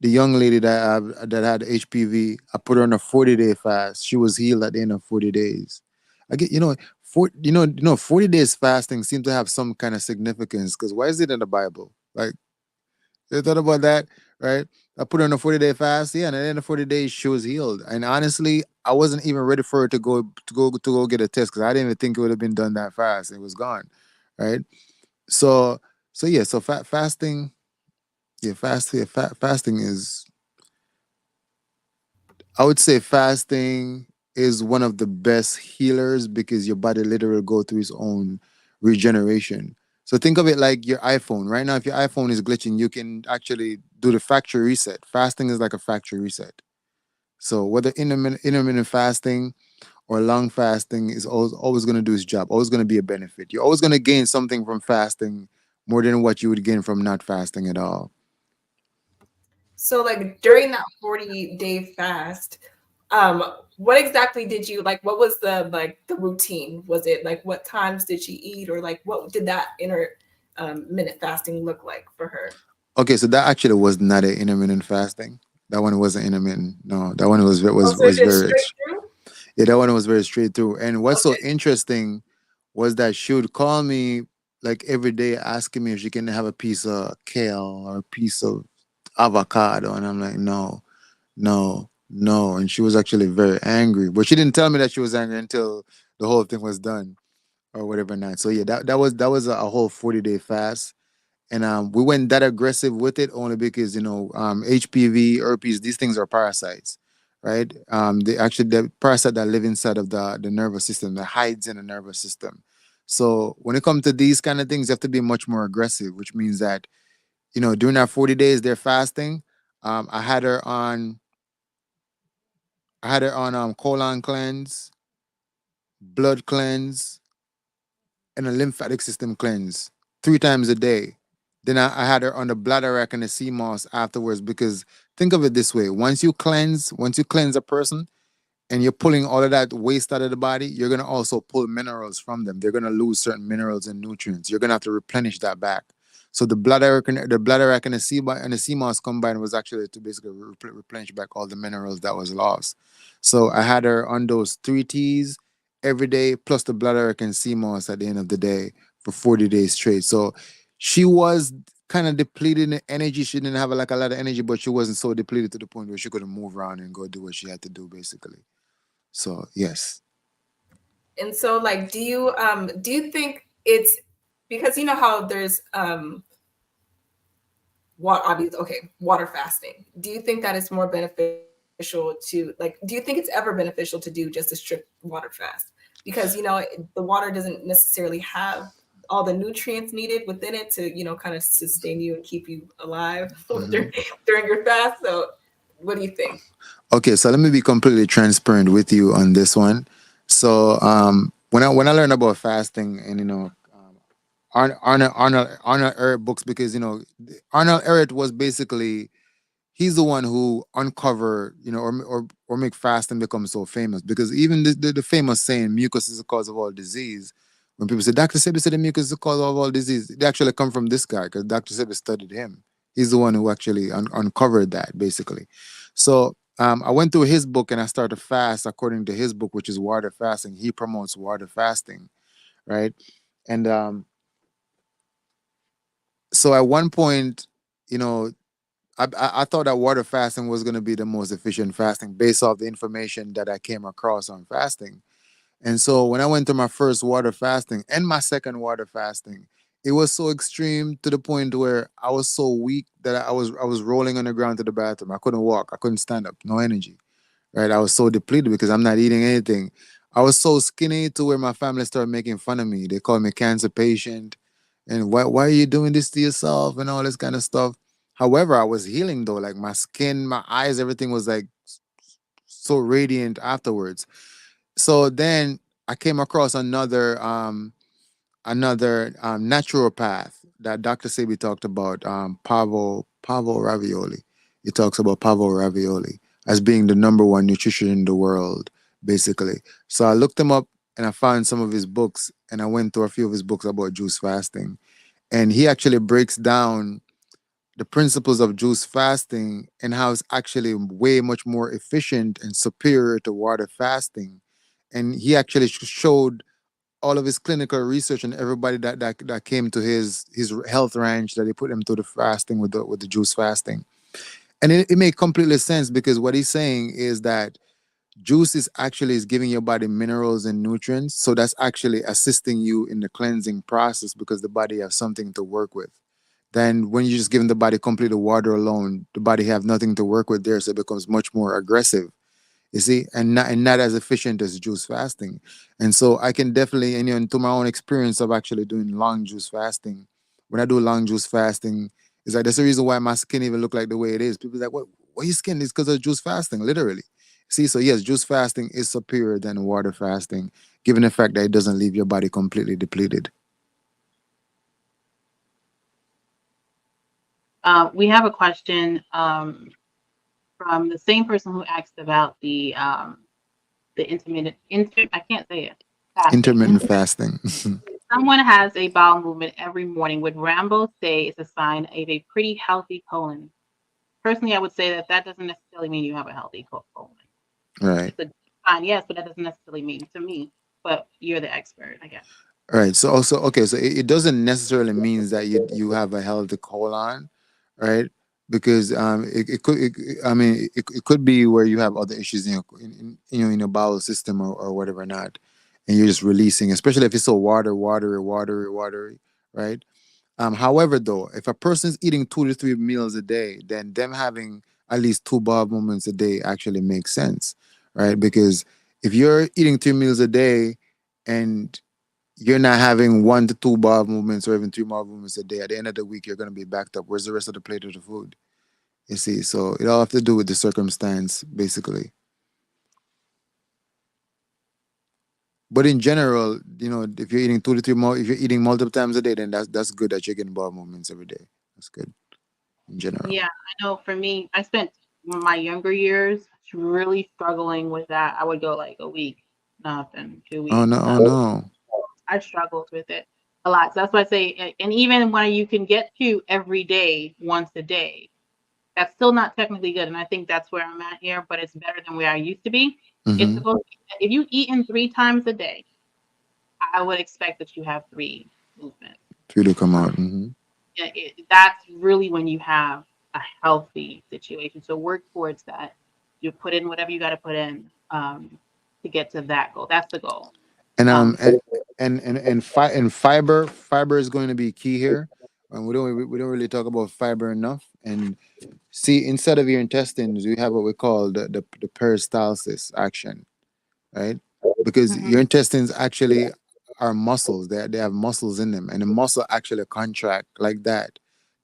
young lady that had HPV, I put her on a 40-day fast. She was healed at the end of 40 days. I get 40 days fasting seems to have some kind of significance because why is it in the Bible? Like you thought about that, right? I put her on a 40-day fast, yeah, and at the end of 40 days, she was healed. And honestly, I wasn't even ready for her to go get a test because I didn't even think it would have been done that fast. It was gone, right? So yeah, so fasting, yeah, fasting is, I would say fasting is one of the best healers because your body literally go through its own regeneration. So think of it like your iPhone. Right now, if your iPhone is glitching, you can actually do the factory reset. Fasting is like a factory reset. So whether intermittent fasting or long fasting is always going to do its job, always going to be a benefit. You're always going to gain something from fasting more than what you would gain from not fasting at all. So like during that 40-day fast, what exactly did you like? What was the routine? Was it like what times did she eat, or like what did that minute fasting look like for her? Okay, so that actually was not an intermittent fasting. That one wasn't intermittent. No, that one was Oh, was so it's was just very straight through? yeah, that one was very straight through. And what's so Okay. interesting was that she would call me like every day asking me if she can have a piece of kale or a piece of avocado, and I'm like, no, no, no. And she was actually very angry, but she didn't tell me that she was angry until the whole thing was done or whatever. Not so yeah, that was a whole 40-day fast. And we went that aggressive with it only because HPV, herpes, these things are parasites, right? The parasite that live inside of the nervous system that hides in the nervous system. So when it comes to these kind of things, you have to be much more aggressive, which means that during our 40 days they're fasting. Um, I had her on I had her on colon cleanse, blood cleanse, and a lymphatic system cleanse 3 times a day. Then I had her on the bladder rack and the sea moss afterwards because think of it this way: once you cleanse a person, and you're pulling all of that waste out of the body, you're gonna also pull minerals from them. They're gonna lose certain minerals and nutrients. You're gonna have to replenish that back. So the bladder and the sea moss combined was actually to basically replenish back all the minerals that was lost. So I had her on those 3 teas every day, plus the bladder and sea moss at the end of the day for 40 days straight. So she was kind of depleted in energy. She didn't have like a lot of energy, but she wasn't so depleted to the point where she couldn't move around and go do what she had to do, basically. So yes. And so like do you think it's because you know how there's water fasting. Do you think that it's more beneficial to like? Do you think it's ever beneficial to do just a strict water fast? Because the water doesn't necessarily have all the nutrients needed within it to, kind of sustain you and keep you alive during your fast. So what do you think? Okay, so let me be completely transparent with you on this one. So when I learned about fasting, and Arnold Ehret books, because Arnold Ehret was basically, he's the one who uncovered, or make fasting become so famous, because even the famous saying, mucus is the cause of all disease. When people say, Dr. Sebi said the mucus is the cause of all disease, they actually come from this guy, because Dr. Sebi studied him. He's the one who actually uncovered that, basically. So I went through his book and I started to fast according to his book, which is water fasting. He promotes water fasting, right? And so at one point, you know, I thought that water fasting was going to be the most efficient fasting based off the information that I came across on fasting. And so when I went to my first water fasting and my second water fasting, it was so extreme to the point where I was so weak that I was rolling on the ground to the bathroom. I couldn't walk. I couldn't stand up. No energy. Right? I was so depleted because I'm not eating anything. I was so skinny to where my family started making fun of me. They called me cancer patient, and why are you doing this to yourself and all this kind of stuff. However, I was healing though. Like my skin, my eyes, everything was like so radiant afterwards. So then I came across another naturopath that Dr. Sebi talked about, Pavo Ravioli. He talks about Pavo Ravioli as being the number one nutrition in the world, basically. So I looked him up and I found some of his books, and I went through a few of his books about juice fasting. And he actually breaks down the principles of juice fasting and how it's actually way much more efficient and superior to water fasting. And he actually showed all of his clinical research and everybody that came to his health ranch, that he put them through the fasting with the juice fasting. And it made completely sense, because what he's saying is that juice is giving your body minerals and nutrients. So that's actually assisting you in the cleansing process, because the body has something to work with. Then when you're just giving the body completely water alone, the body have nothing to work with there. So it becomes much more aggressive, you see, and not as efficient as juice fasting. And so I can definitely, and to my own experience of actually doing long juice fasting, when I do long juice fasting, it's like that's the reason why my skin even look like the way it is. People are like, what, why your skin is? Because of juice fasting, literally. See, so yes, juice fasting is superior than water fasting, given the fact that it doesn't leave your body completely depleted. We have a question from the same person who asked about the I can't say it. Fasting. Intermittent fasting. Someone has a bowel movement every morning. Would Rambo say it's a sign of a pretty healthy colon? Personally, I would say that doesn't necessarily mean you have a healthy colon. Right. It's a sign, yes, but that doesn't necessarily mean to me. But you're the expert, I guess. Right. So also, okay, so it doesn't necessarily mean that you have a healthy colon, right? Because I mean it could be where you have other issues in your bowel system, or whatever not, and you're just releasing, especially if it's so watery, right? However, though, if a person's eating 2 to 3 meals a day, then them having at least two bowel movements a day actually makes sense, right? Because if you're eating 3 meals a day and you're not having 1 to 2 bowel movements or even 3 bowel movements a day, at the end of the week, you're going to be backed up. Where's the rest of the plate of the food? You see, so it all have to do with the circumstance, basically. But in general, if you're eating 2 to 3 more, if you're eating multiple times a day, then that's good that you're getting bowel movements every day. That's good in general. Yeah, I know. For me, I spent my younger years really struggling with that. I would go like a week, nothing, 2 weeks. Oh no! Oh no! I struggled with it a lot. So that's why I say, and even when you can get to every day, once a day, that's still not technically good. And I think that's where I'm at here, but it's better than where I used to be. It's supposed to be, if you eat in 3 times a day, I would expect that you have 3 movements. 3 to come out. Yeah, that's really when you have a healthy situation. So work towards that. You put in whatever you got to put in to get to that goal. That's the goal. And fiber is going to be key here. And we don't really talk about fiber enough. And see, inside of your intestines, we have what we call the peristalsis action, right? Because your intestines actually are muscles. They have muscles in them, and the muscle actually contract like that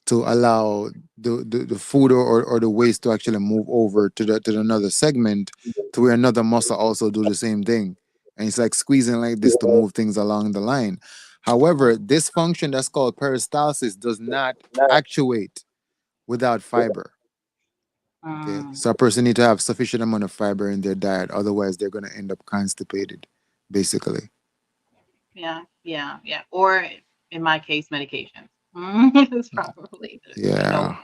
to allow the food or the waste to actually move over to the another segment, to where another muscle also do the same thing. And it's like squeezing like this to move things along the line. However, this function that's called peristalsis does not actuate without fiber. Okay, Mm, so a person need to have sufficient amount of fiber in their diet, otherwise they're going to end up constipated, basically. yeah. Or in my case, medication. It's probably the no.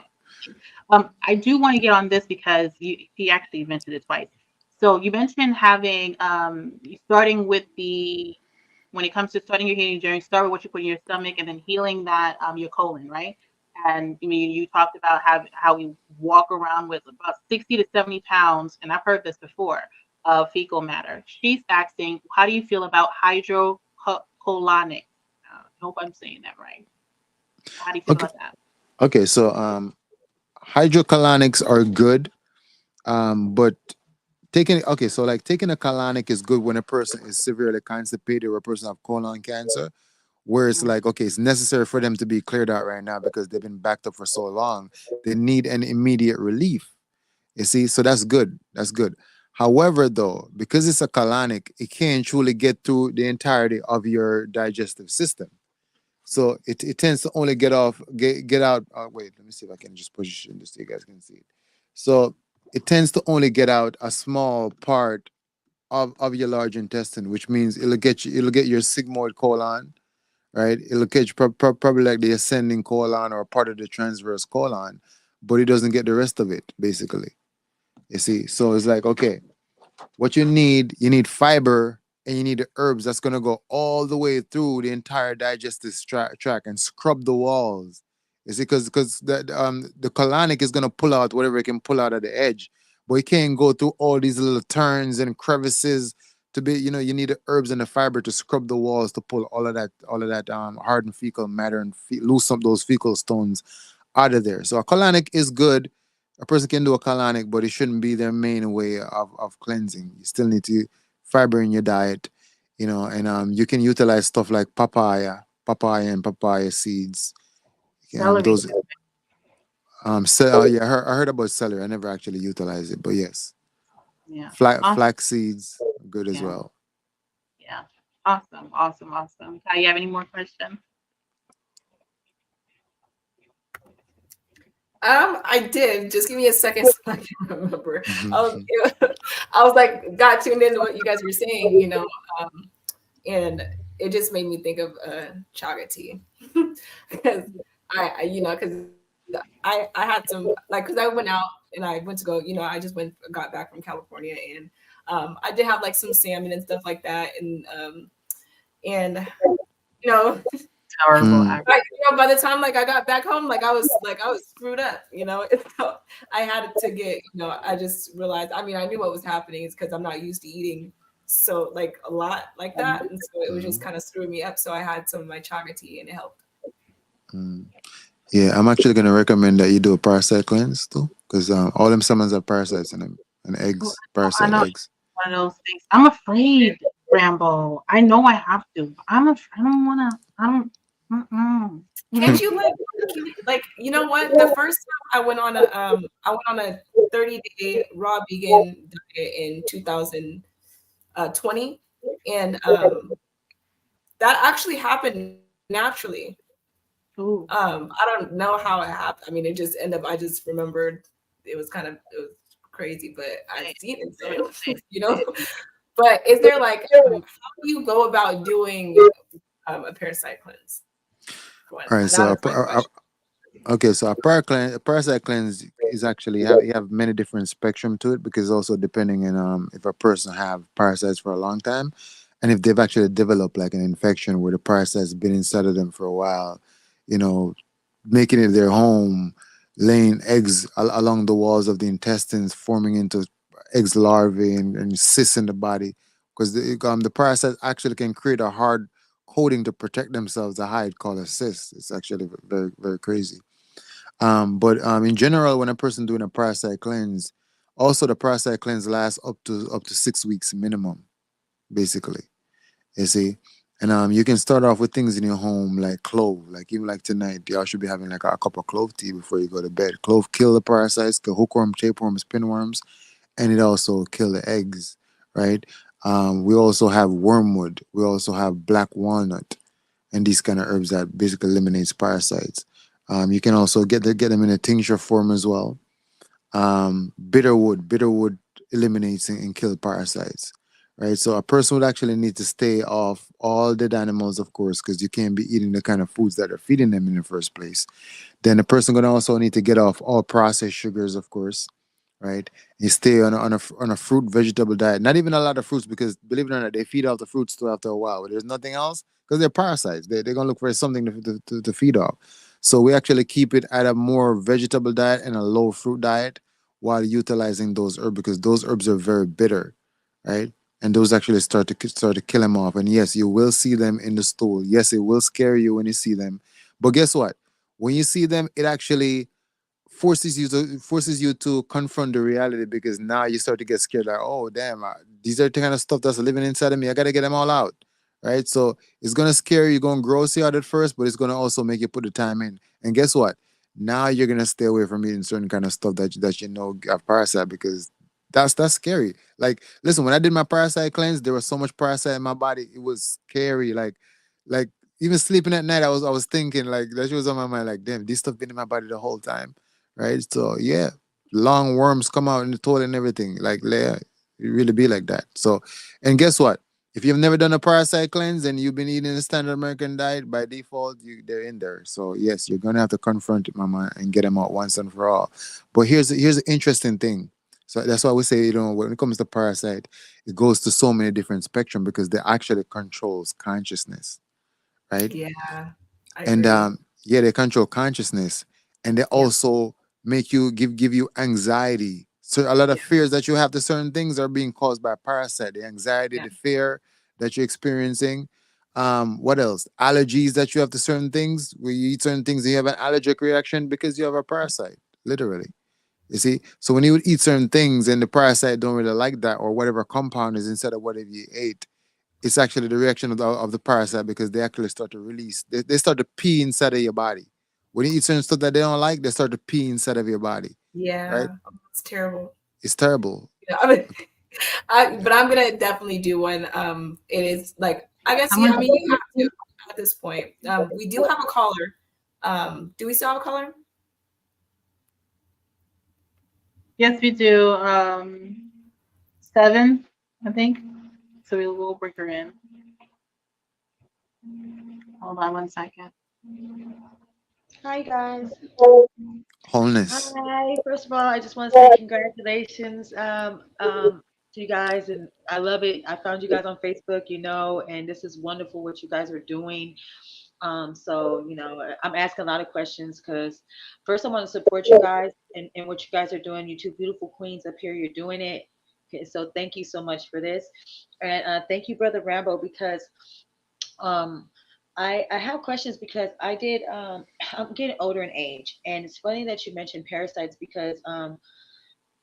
Yeah. I do want to get on this because he actually mentioned it twice. So you mentioned having starting with the when it comes to starting your healing journey, start with what you put in your stomach and then healing that your colon, right? And I mean, you talked about how we walk around with about 60 to 70 pounds, and I've heard this before, of fecal matter. She's asking, how do you feel about hydrocolonic? I hope I'm saying that right. How do you feel Okay. about that? Okay. So hydrocolonics are good, but taking a colonic is good when a person is severely constipated or a person have colon cancer, where it's Mm, like, okay, it's necessary for them to be cleared out right now because they've been backed up for so long. They need an immediate relief. You see, so that's good. That's good. However, though, because it's a colonic, it can't truly get through the entirety of your digestive system. So it tends to only get out. Wait, let me see if I can just position this so you guys can see it. So it tends to only get out a small part of your large intestine, which means it'll get your sigmoid colon, right? It'll catch probably like the ascending colon or part of the transverse colon, but it doesn't get the rest of it, basically. You see, so it's like, okay, what you need fiber and you need the herbs that's going to go all the way through the entire digestive tract and scrub the walls. You see, because the colonic is going to pull out whatever it can pull out at the edge, but it can't go through all these little turns and crevices to be, you need the herbs and the fiber to scrub the walls to pull all of that hardened fecal matter and loosen up those fecal stones out of there. So a colonic is good. A person can do a colonic, but it shouldn't be their main way of cleansing. You still need to fiber in your diet, and you can utilize stuff like papaya and papaya seeds. celery. Those yeah, I heard about celery. I never actually utilized it, but yes, Yeah. flax seeds are good as Yeah. well. Yeah. Awesome. Kai, you have any more questions? I did. Just give me a second so I can remember. I was like, got tuned into what you guys were saying, and it just made me think of chaga tea because because I had some like because I went out and I went to go, got back from California and I did have like some salmon and stuff like that and you know Terrible. Mm, by the time like I got back home, I was screwed up, So I had to get, I just realized, I mean, I knew what was happening is because I'm not used to eating so like a lot like that. And so it was just mm, kind of screwing me up. So I had some of my chaga tea and it helped. mm. Yeah, I'm actually gonna recommend that you do a parasite cleanse too, because all them summons are parasites in them and Well, eggs, I parasite know it's eggs. one of those things. I'm afraid, Rambo. I know I have to. But I don't wanna. I don't. Mm-mm. Can't you like you know what? The first time I went on a 30-day raw vegan diet in 2020 and that actually happened naturally. Ooh, I don't know how it happened. I mean, it just ended up. I just remembered it was crazy, but I same, seen it same, then, But is there like how do you go about doing a parasite cleanse? One, All right, that so is my question. okay, so a parasite cleanse is actually you have many different spectrum to it because also depending on if a person have parasites for a long time, and if they've actually developed like an infection where the parasite's been inside of them for a while, you know, making it their home, laying eggs along the walls of the intestines, forming into eggs larvae and cysts in the body, because the parasite actually can create a hard coating to protect themselves, a hide called a cyst. It's actually very very crazy. But in general, when a person doing a parasite cleanse, also the parasite cleanse lasts up to 6 weeks minimum, basically. You see, And you can start off with things in your home like clove. Like even like tonight, y'all should be having like a cup of clove tea before you go to bed. Clove kill the parasites, kill hookworm, tapeworms, pinworms, and it also kill the eggs, right? We also have wormwood. We also have black walnut, and these kind of herbs that basically eliminates parasites. You can also get them in a tincture form as well. Bitterwood eliminates and kill parasites, right? So a person would actually need to stay off all dead animals, of course, because you can't be eating the kind of foods that are feeding them in the first place. Then the person gonna also need to get off all processed sugars, of course, right? You stay on a fruit vegetable diet. Not even a lot of fruits, because believe it or not, they feed off the fruits too after a while. There's nothing else because they're parasites. They're gonna look for something to feed off. So we actually keep it at a more vegetable diet and a low fruit diet while utilizing those herbs, because those herbs are very bitter, right? And those actually start to kill them off. And yes, you will see them in the stool. Yes, it will scare you when you see them. But guess what? When you see them, it actually forces you to confront the reality, because now you start to get scared, like, oh damn, these are the kind of stuff that's living inside of me. I gotta get them all out, right? So it's gonna scare you, gonna gross you out at first, but it's gonna also make you put the time in. And guess what? Now you're gonna stay away from eating certain kind of stuff that you know have parasite, because that's scary. Like, listen, when I did my parasite cleanse, there was so much parasite in my body. It was scary. Like even sleeping at night, I was thinking, like, that was on my mind, like, damn, this stuff been in my body the whole time, right? So yeah, long worms come out in the toilet and everything. Like, yeah, it really be like that. So, and guess what? If you've never done a parasite cleanse and you've been eating a standard American diet, by default, they're in there. So yes, you're gonna have to confront it, mama, and get them out once and for all. But here's the interesting thing. So that's why we say, when it comes to parasite, it goes to so many different spectrum, because they actually controls consciousness, right? Yeah, I And agree. yeah, they control consciousness, and they Yeah, also make you give you anxiety. So a lot of yeah, fears that you have to certain things are being caused by parasite. The anxiety, yeah, the fear that you're experiencing. What else? Allergies that you have to certain things. When you eat certain things, you have an allergic reaction because you have a parasite, literally. You see, so when you would eat certain things and the parasite don't really like that, or whatever compound is inside of whatever you ate, it's actually the reaction of the parasite, because they actually start to release. They start to pee inside of your body. When you eat certain stuff that they don't like, they start to pee inside of your body, right? yeah. Oh, it's terrible. It's terrible. Yeah, I mean, but I'm gonna definitely do one. It is like, I guess, I'm yeah. gonna. I mean, you have to at this point. We do have a caller. Do we still have a caller? Yes, we do. 7, I think. So we'll bring her in. Hold on 1 second. Hi guys. Wholeness. Hi. First of all, I just want to say congratulations to you guys, and I love it. I found you guys on Facebook, and this is wonderful what you guys are doing. So I'm asking a lot of questions because first I want to support you guys and what you guys are doing. You two beautiful queens up here, you're doing it. Okay, so thank you so much for this, and thank you, Brother Rambo, because um, I have questions because I did I'm getting older in age, and it's funny that you mentioned parasites because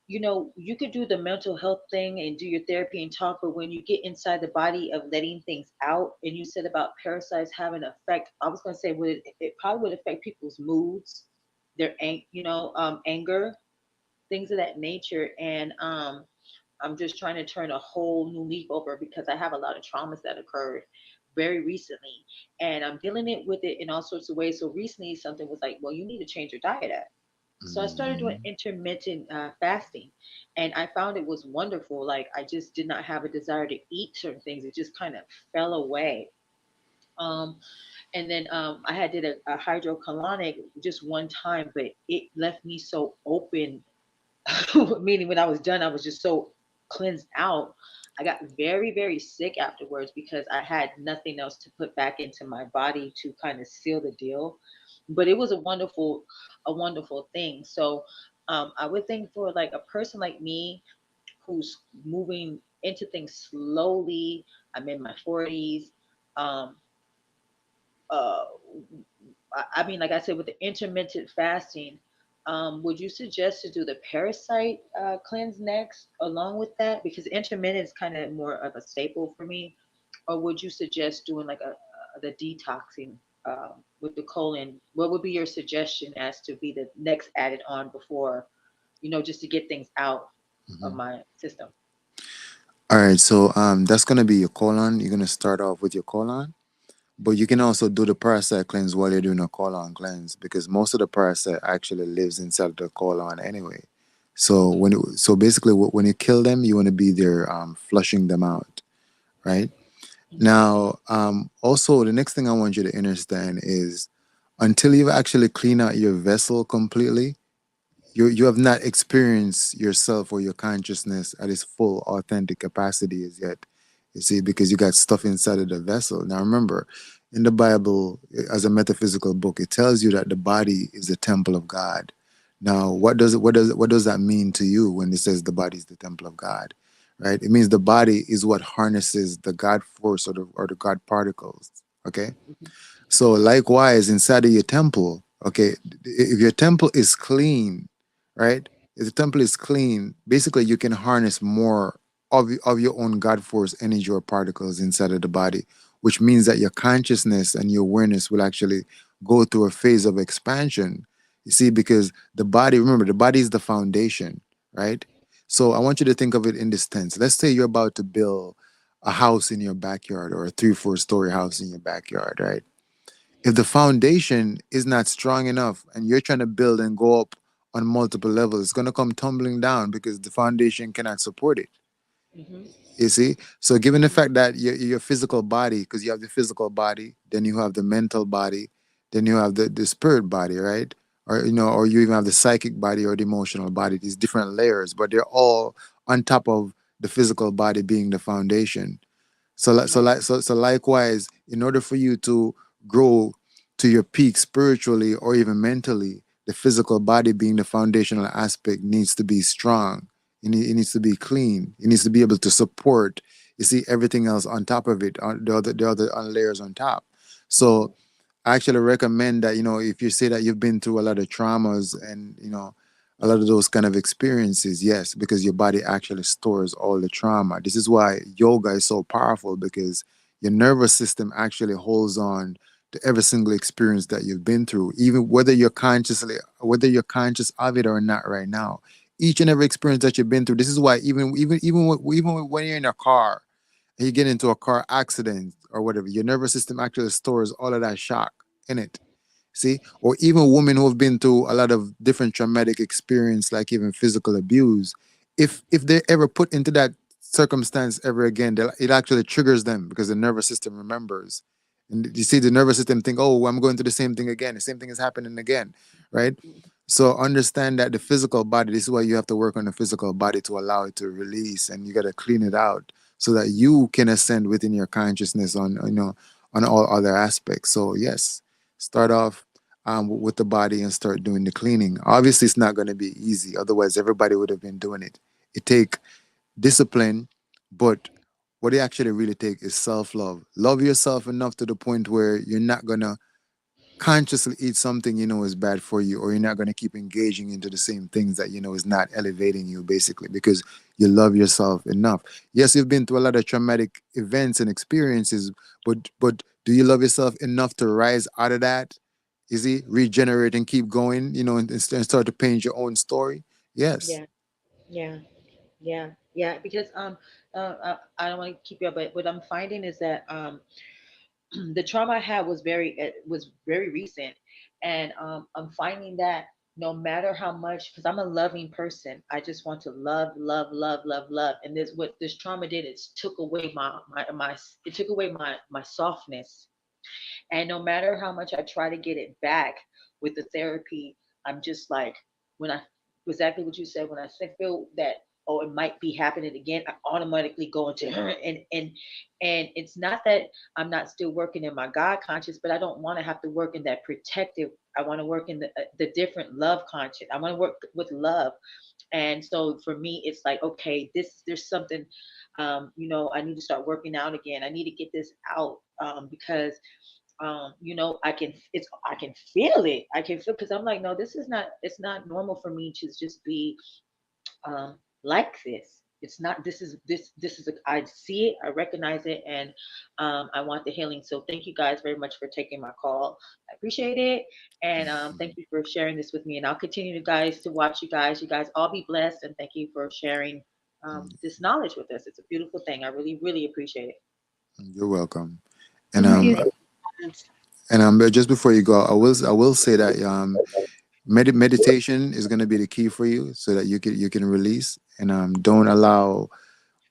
you could do the mental health thing and do your therapy and talk, but when you get inside the body of letting things out, and you said about parasites having an effect, I was going to say it probably would affect people's moods, their anger, things of that nature, and I'm just trying to turn a whole new leaf over because I have a lot of traumas that occurred very recently, and I'm dealing with it in all sorts of ways. So recently, something was like, well, you need to change your diet up. So I started doing Mhm. intermittent fasting, and I found it was wonderful. Like I just did not have a desire to eat certain things; it just kind of fell away. Um, and then I had did a hydrocolonic just one time, but it left me so open. Meaning, when I was done, I was just so cleansed out. I got very, very sick afterwards because I had nothing else to put back into my body to kind of seal the deal. But it was a wonderful thing. So I would think for like a person like me who's moving into things slowly. I'm in my 40s. Um, uh, I mean, like I said, with the intermittent fasting, would you suggest to do the parasite cleanse next along with that? Because intermittent is kind of more of a staple for me. or would you suggest doing like the detoxing with the colon? What would be your suggestion as to be the next added on before, just to get things out of Mhm. my system? All right, so that's gonna be your colon. You're gonna start off with your colon, but you can also do the parasite cleanse while you're doing a colon cleanse because most of the parasite actually lives inside the colon anyway. So Okay. so basically, when you kill them, you want to be there flushing them out, right? Hmm. Now, also the next thing I want you to understand is until you actually clean out your vessel completely, you have not experienced yourself or your consciousness at its full authentic capacity as yet. You see, because you got stuff inside of the vessel. Now remember, in the Bible, as a metaphysical book, it tells you that the body is the temple of God. Now, what does that mean to you when it says the body is the temple of God? Right? It means the body is what harnesses the God force or the God particles. Okay. Hmm. So likewise, inside of your temple, okay, if your temple is clean, right? If the temple is clean, basically you can harness more of your own God force energy or particles inside of the body, which means that your consciousness and your awareness will actually go through a phase of expansion. You see, because the body, remember, the body is the foundation, right? So I want you to think of it in this tense. Let's say you're about to build a house in your backyard or a 3 4 story house in your backyard, right? If the foundation is not strong enough and you're trying to build and go up on multiple levels, it's going to come tumbling down because the foundation cannot support it. Hmm. You see? So, given the fact that your physical body, because you have the physical body, then you have the mental body, then you have the spirit body, right? Or, or you even have the psychic body or the emotional body, these different layers, but they're all on top of the physical body being the foundation. Right. So likewise, in order for you to grow to your peak spiritually or even mentally, the physical body being the foundational aspect needs to be strong. It needs to be clean. It needs to be able to support. You see everything else on top of it, on the other layers on top. So I actually recommend that, if you say that you've been through a lot of traumas and, a lot of those kind of experiences, yes, because your body actually stores all the trauma. This is why yoga is so powerful because your nervous system actually holds on to every single experience that you've been through, even whether you're conscious of it or not right now. Each and every experience that you've been through. This is why even when you're in a car and you get into a car accident or whatever, your nervous system actually stores all of that shock in it. See, or even women who have been through a lot of different traumatic experience, like even physical abuse, if they ever put into that circumstance ever again, it actually triggers them because the nervous system remembers. And you see, the nervous system think, "Oh, I'm going through the same thing again. The same thing is happening again," right? So understand that the physical body. This is why you have to work on the physical body to allow it to release, and you got to clean it out so that you can ascend within your consciousness on all other aspects. So yes, start off with the body and start doing the cleaning. Obviously, it's not going to be easy. Otherwise, everybody would have been doing it. It take discipline, but what it actually really take is self-love. Love yourself enough to the point where you're not going to consciously eat something you know is bad for you, or you're not going to keep engaging into the same things that you know is not elevating you, basically because you love yourself enough. Yes, you've been through a lot of traumatic events and experiences, but do you love yourself enough to rise out of that? Is he regenerate and keep going, and start to paint your own story? Yes. Yeah. Yeah. Yeah. Yeah. Because I don't want to keep you up, but what I'm finding is that the trauma I had was very recent, and I'm finding that no matter how much, because I'm a loving person, I just want to love, love, love, love, love, and this what this trauma did is took away my it took away my softness, and no matter how much I try to get it back with the therapy, I'm just like, when I, exactly what you said, when I feel that, oh, it might be happening again, I automatically go into her. And it's not that I'm not still working in my God conscious, but I don't want to have to work in that protective. I want to work in the different love conscious. I want to work with love. And so for me, it's like, okay, there's something, I need to start working out again. I need to get this out, because I can feel it. I can feel, because I'm like, no, this is not, it's not normal for me to just be um like this. it's not, this is I see it, I recognize it, and I want the healing. So thank you guys very much for taking my call. I appreciate it. And thank you for sharing this with me. And I'll continue to guys to watch you guys. You guys all be blessed, and thank you for sharing this knowledge with us. It's a beautiful thing. I really, really appreciate it. You're welcome. And Thank you um so much. but just before you go, I will say that meditation is going to be the key for you, so that you can release, and don't allow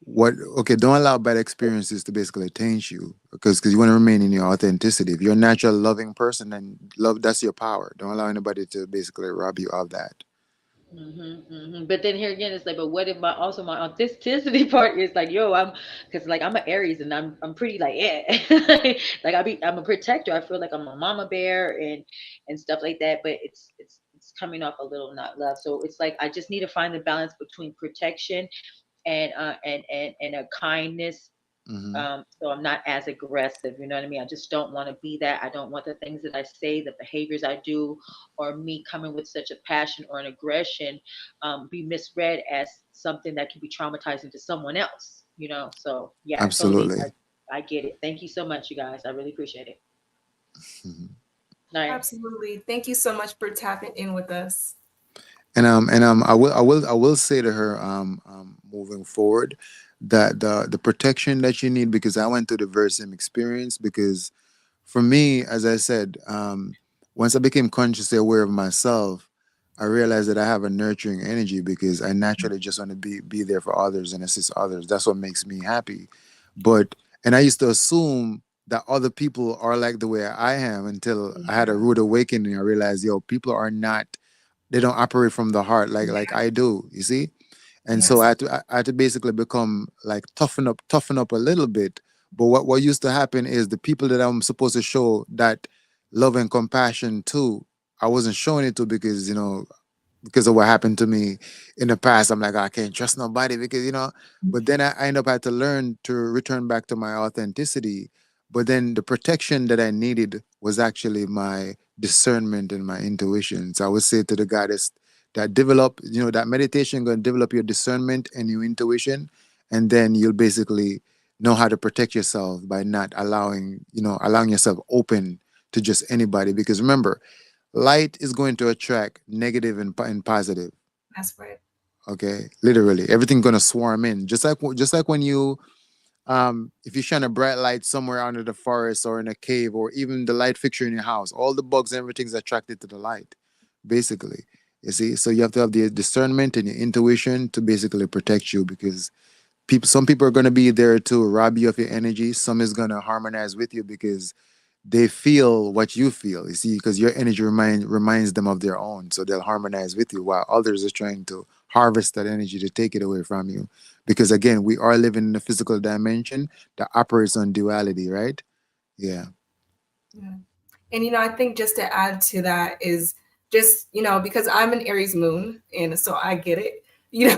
don't allow bad experiences to basically taint you, because you want to remain in your authenticity. If you're a natural loving person, then love, that's your power. Don't allow anybody to basically rob you of that. But then here again, it's like, but what if my also my authenticity part is like, yo, I'm because like I'm an Aries and I'm pretty like yeah, like I'm a protector. I feel like I'm a mama bear and stuff like that. But it's coming off a little not love. So it's like I just need to find the balance between protection and a kindness. Hmm. So I'm not as aggressive, you know what I mean? I just don't want to be that. I don't want the things that I say, the behaviors I do, or me coming with such a passion or an aggression be misread as something that can be traumatizing to someone else, you know? So yeah, totally. Absolutely. I get it. Thank you so much, you guys. I really appreciate it. Mhm. All right. Absolutely. Thank you so much for tapping in with us. I will say to her, moving forward, that the protection that you need, because I went through the very same experience. Because for me, as I said, once I became consciously aware of myself, I realized that I have a nurturing energy, because I naturally just want to be there for others and assist others. That's what makes me happy. But and I used to assume that other people are like the way I am, until I had a rude awakening. I realized, yo, people are not, they don't operate from the heart like I do. You see, and so Yes. I had to basically become like toughen up a little bit. But what used to happen is the people that I'm supposed to show that love and compassion to, I wasn't showing it to, because because of what happened to me in the past. I'm like, I can't trust nobody, because But then I end up had to learn to return back to my authenticity. But then the protection that I needed was actually my discernment and my intuition. So I would say to the goddess that develop, that meditation going to develop your discernment and your intuition, and then you'll basically know how to protect yourself by not allowing yourself open to just anybody. Because remember, light is going to attract negative and positive. That's right. Okay, literally everything going to swarm in, just like when you if you shine a bright light somewhere under the forest or in a cave, or even the light fixture in your house, all the bugs and everything's attracted to the light, basically. You see, so you have to have the discernment and your intuition to basically protect you, because some people are going to be there to rob you of your energy. Some is going to harmonize with you because they feel what you feel. You see, because your energy reminds them of their own, so they'll harmonize with you, while others are trying to harvest that energy to take it away from you. Because again, we are living in a physical dimension that operates on duality, right? Yeah. Yeah. And I think just to add to that is just, because I'm an Aries moon, and so I get it. You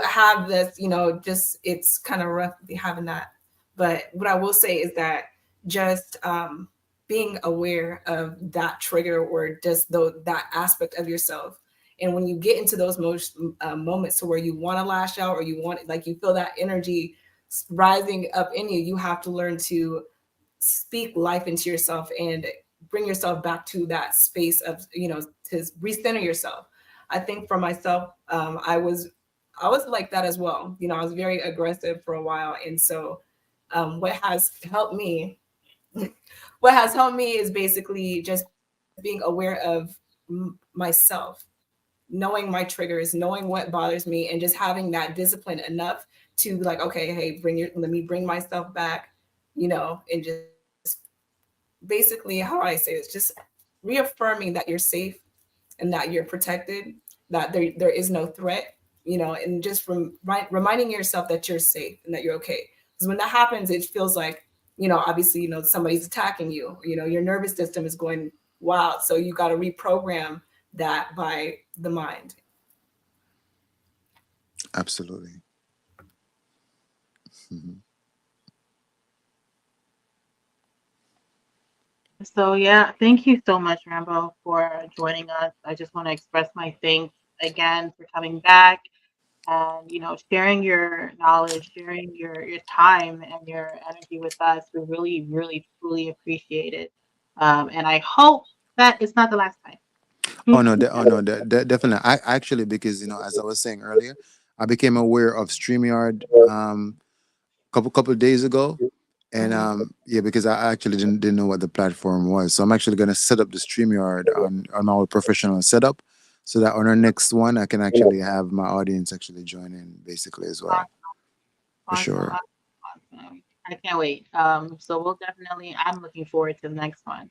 have this, just it's kind of rough having that. But what I will say is that just being aware of that trigger, or just that aspect of yourself. And when you get into those moments to where you want to lash out, or you want, like, you feel that energy rising up in you, you have to learn to speak life into yourself and bring yourself back to that space of, to recenter yourself. I think for myself, I was like that as well. I was very aggressive for a while. And so what has helped me what has helped me is basically just being aware of myself, knowing my triggers, knowing what bothers me, and just having that discipline enough to, like, okay, hey, let me bring myself back, and just basically, how do I say this? Just reaffirming that you're safe and that you're protected, that there is no threat, and just reminding yourself that you're safe and that you're okay. Because when that happens, it feels like, obviously, somebody's attacking you. Your nervous system is going wild. So you got to reprogram that by the mind. Absolutely. Mhm. So yeah, thank you so much, Rambo, for joining us. I just want to express my thanks again for coming back. and sharing your knowledge, sharing your time and your energy with us. We really, really, truly appreciate it. And I hope that it's not the last time. Oh no, definitely. I actually, because as I was saying earlier, I became aware of StreamYard couple of days ago, and yeah, because I actually didn't know what the platform was, so I'm actually gonna set up the StreamYard on our professional setup, so that on our next one I can actually have my audience actually join in basically as well, for Awesome, sure. awesome. I can't wait. So we'll definitely, I'm looking forward to the next one.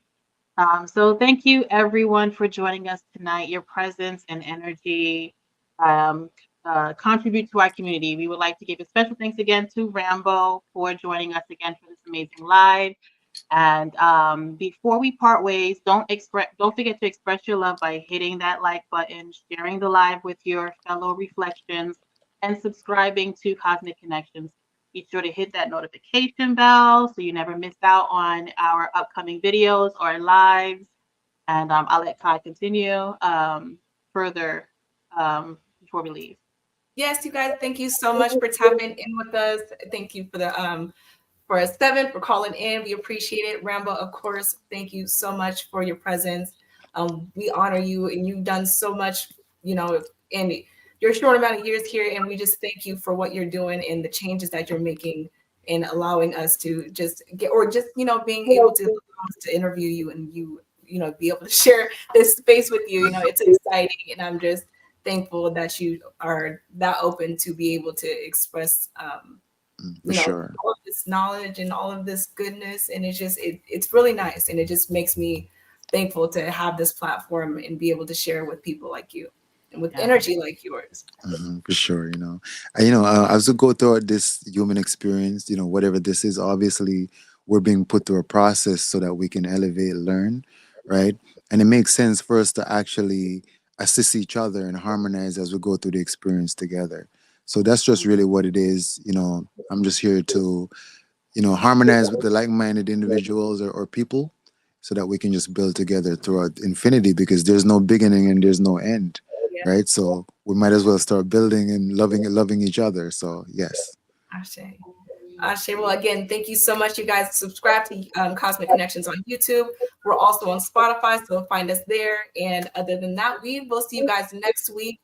So thank you everyone for joining us tonight. Your presence and energy um, contribute to our community. We would like to give a special thanks again to Rambo for joining us again for this amazing live. And before we part ways, don't forget to express your love by hitting that like button, sharing the live with your fellow reflections, and subscribing to Cosmic Connections. Be sure to hit that notification bell so you never miss out on our upcoming videos or lives. And I'll let Kai continue further before we leave. Yes, you guys, thank you so much for tapping in with us. Thank you for the for Seven for calling in. We appreciate it. Rambo, of course, thank you so much for your presence. We honor you, and you've done so much, in your short amount of years here, and we just thank you for what you're doing and the changes that you're making and allowing us to just get, or just, being able to interview you and be able to share this space with you. It's exciting, and I'm just thankful that you are that open to be able to express For sure. all of this knowledge and all of this goodness, and it's really nice, and it just makes me thankful to have this platform and be able to share with people like you and with energy like yours. For sure, as we go throughout this human experience, whatever this is, obviously we're being put through a process so that we can elevate, learn, right? And it makes sense for us to actually assist each other and harmonize as we go through the experience together. So that's just really what it is. I'm just here to, harmonize with the like-minded individuals or people so that we can just build together throughout infinity, because there's no beginning and there's no end, Yeah. right? So we might as well start building and loving each other. So yes. Ashe. Ashe. Well, again, thank you so much, you guys. Subscribe to Cosmic Connections on YouTube. We're also on Spotify, so find us there. And other than that, we will see you guys next week.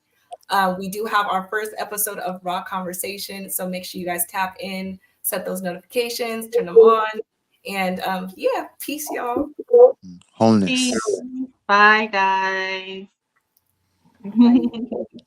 We do have our first episode of Raw Conversation, so make sure you guys tap in, set those notifications, turn them on, and yeah, peace, y'all. Wholeness. Peace. Bye, guys. Bye.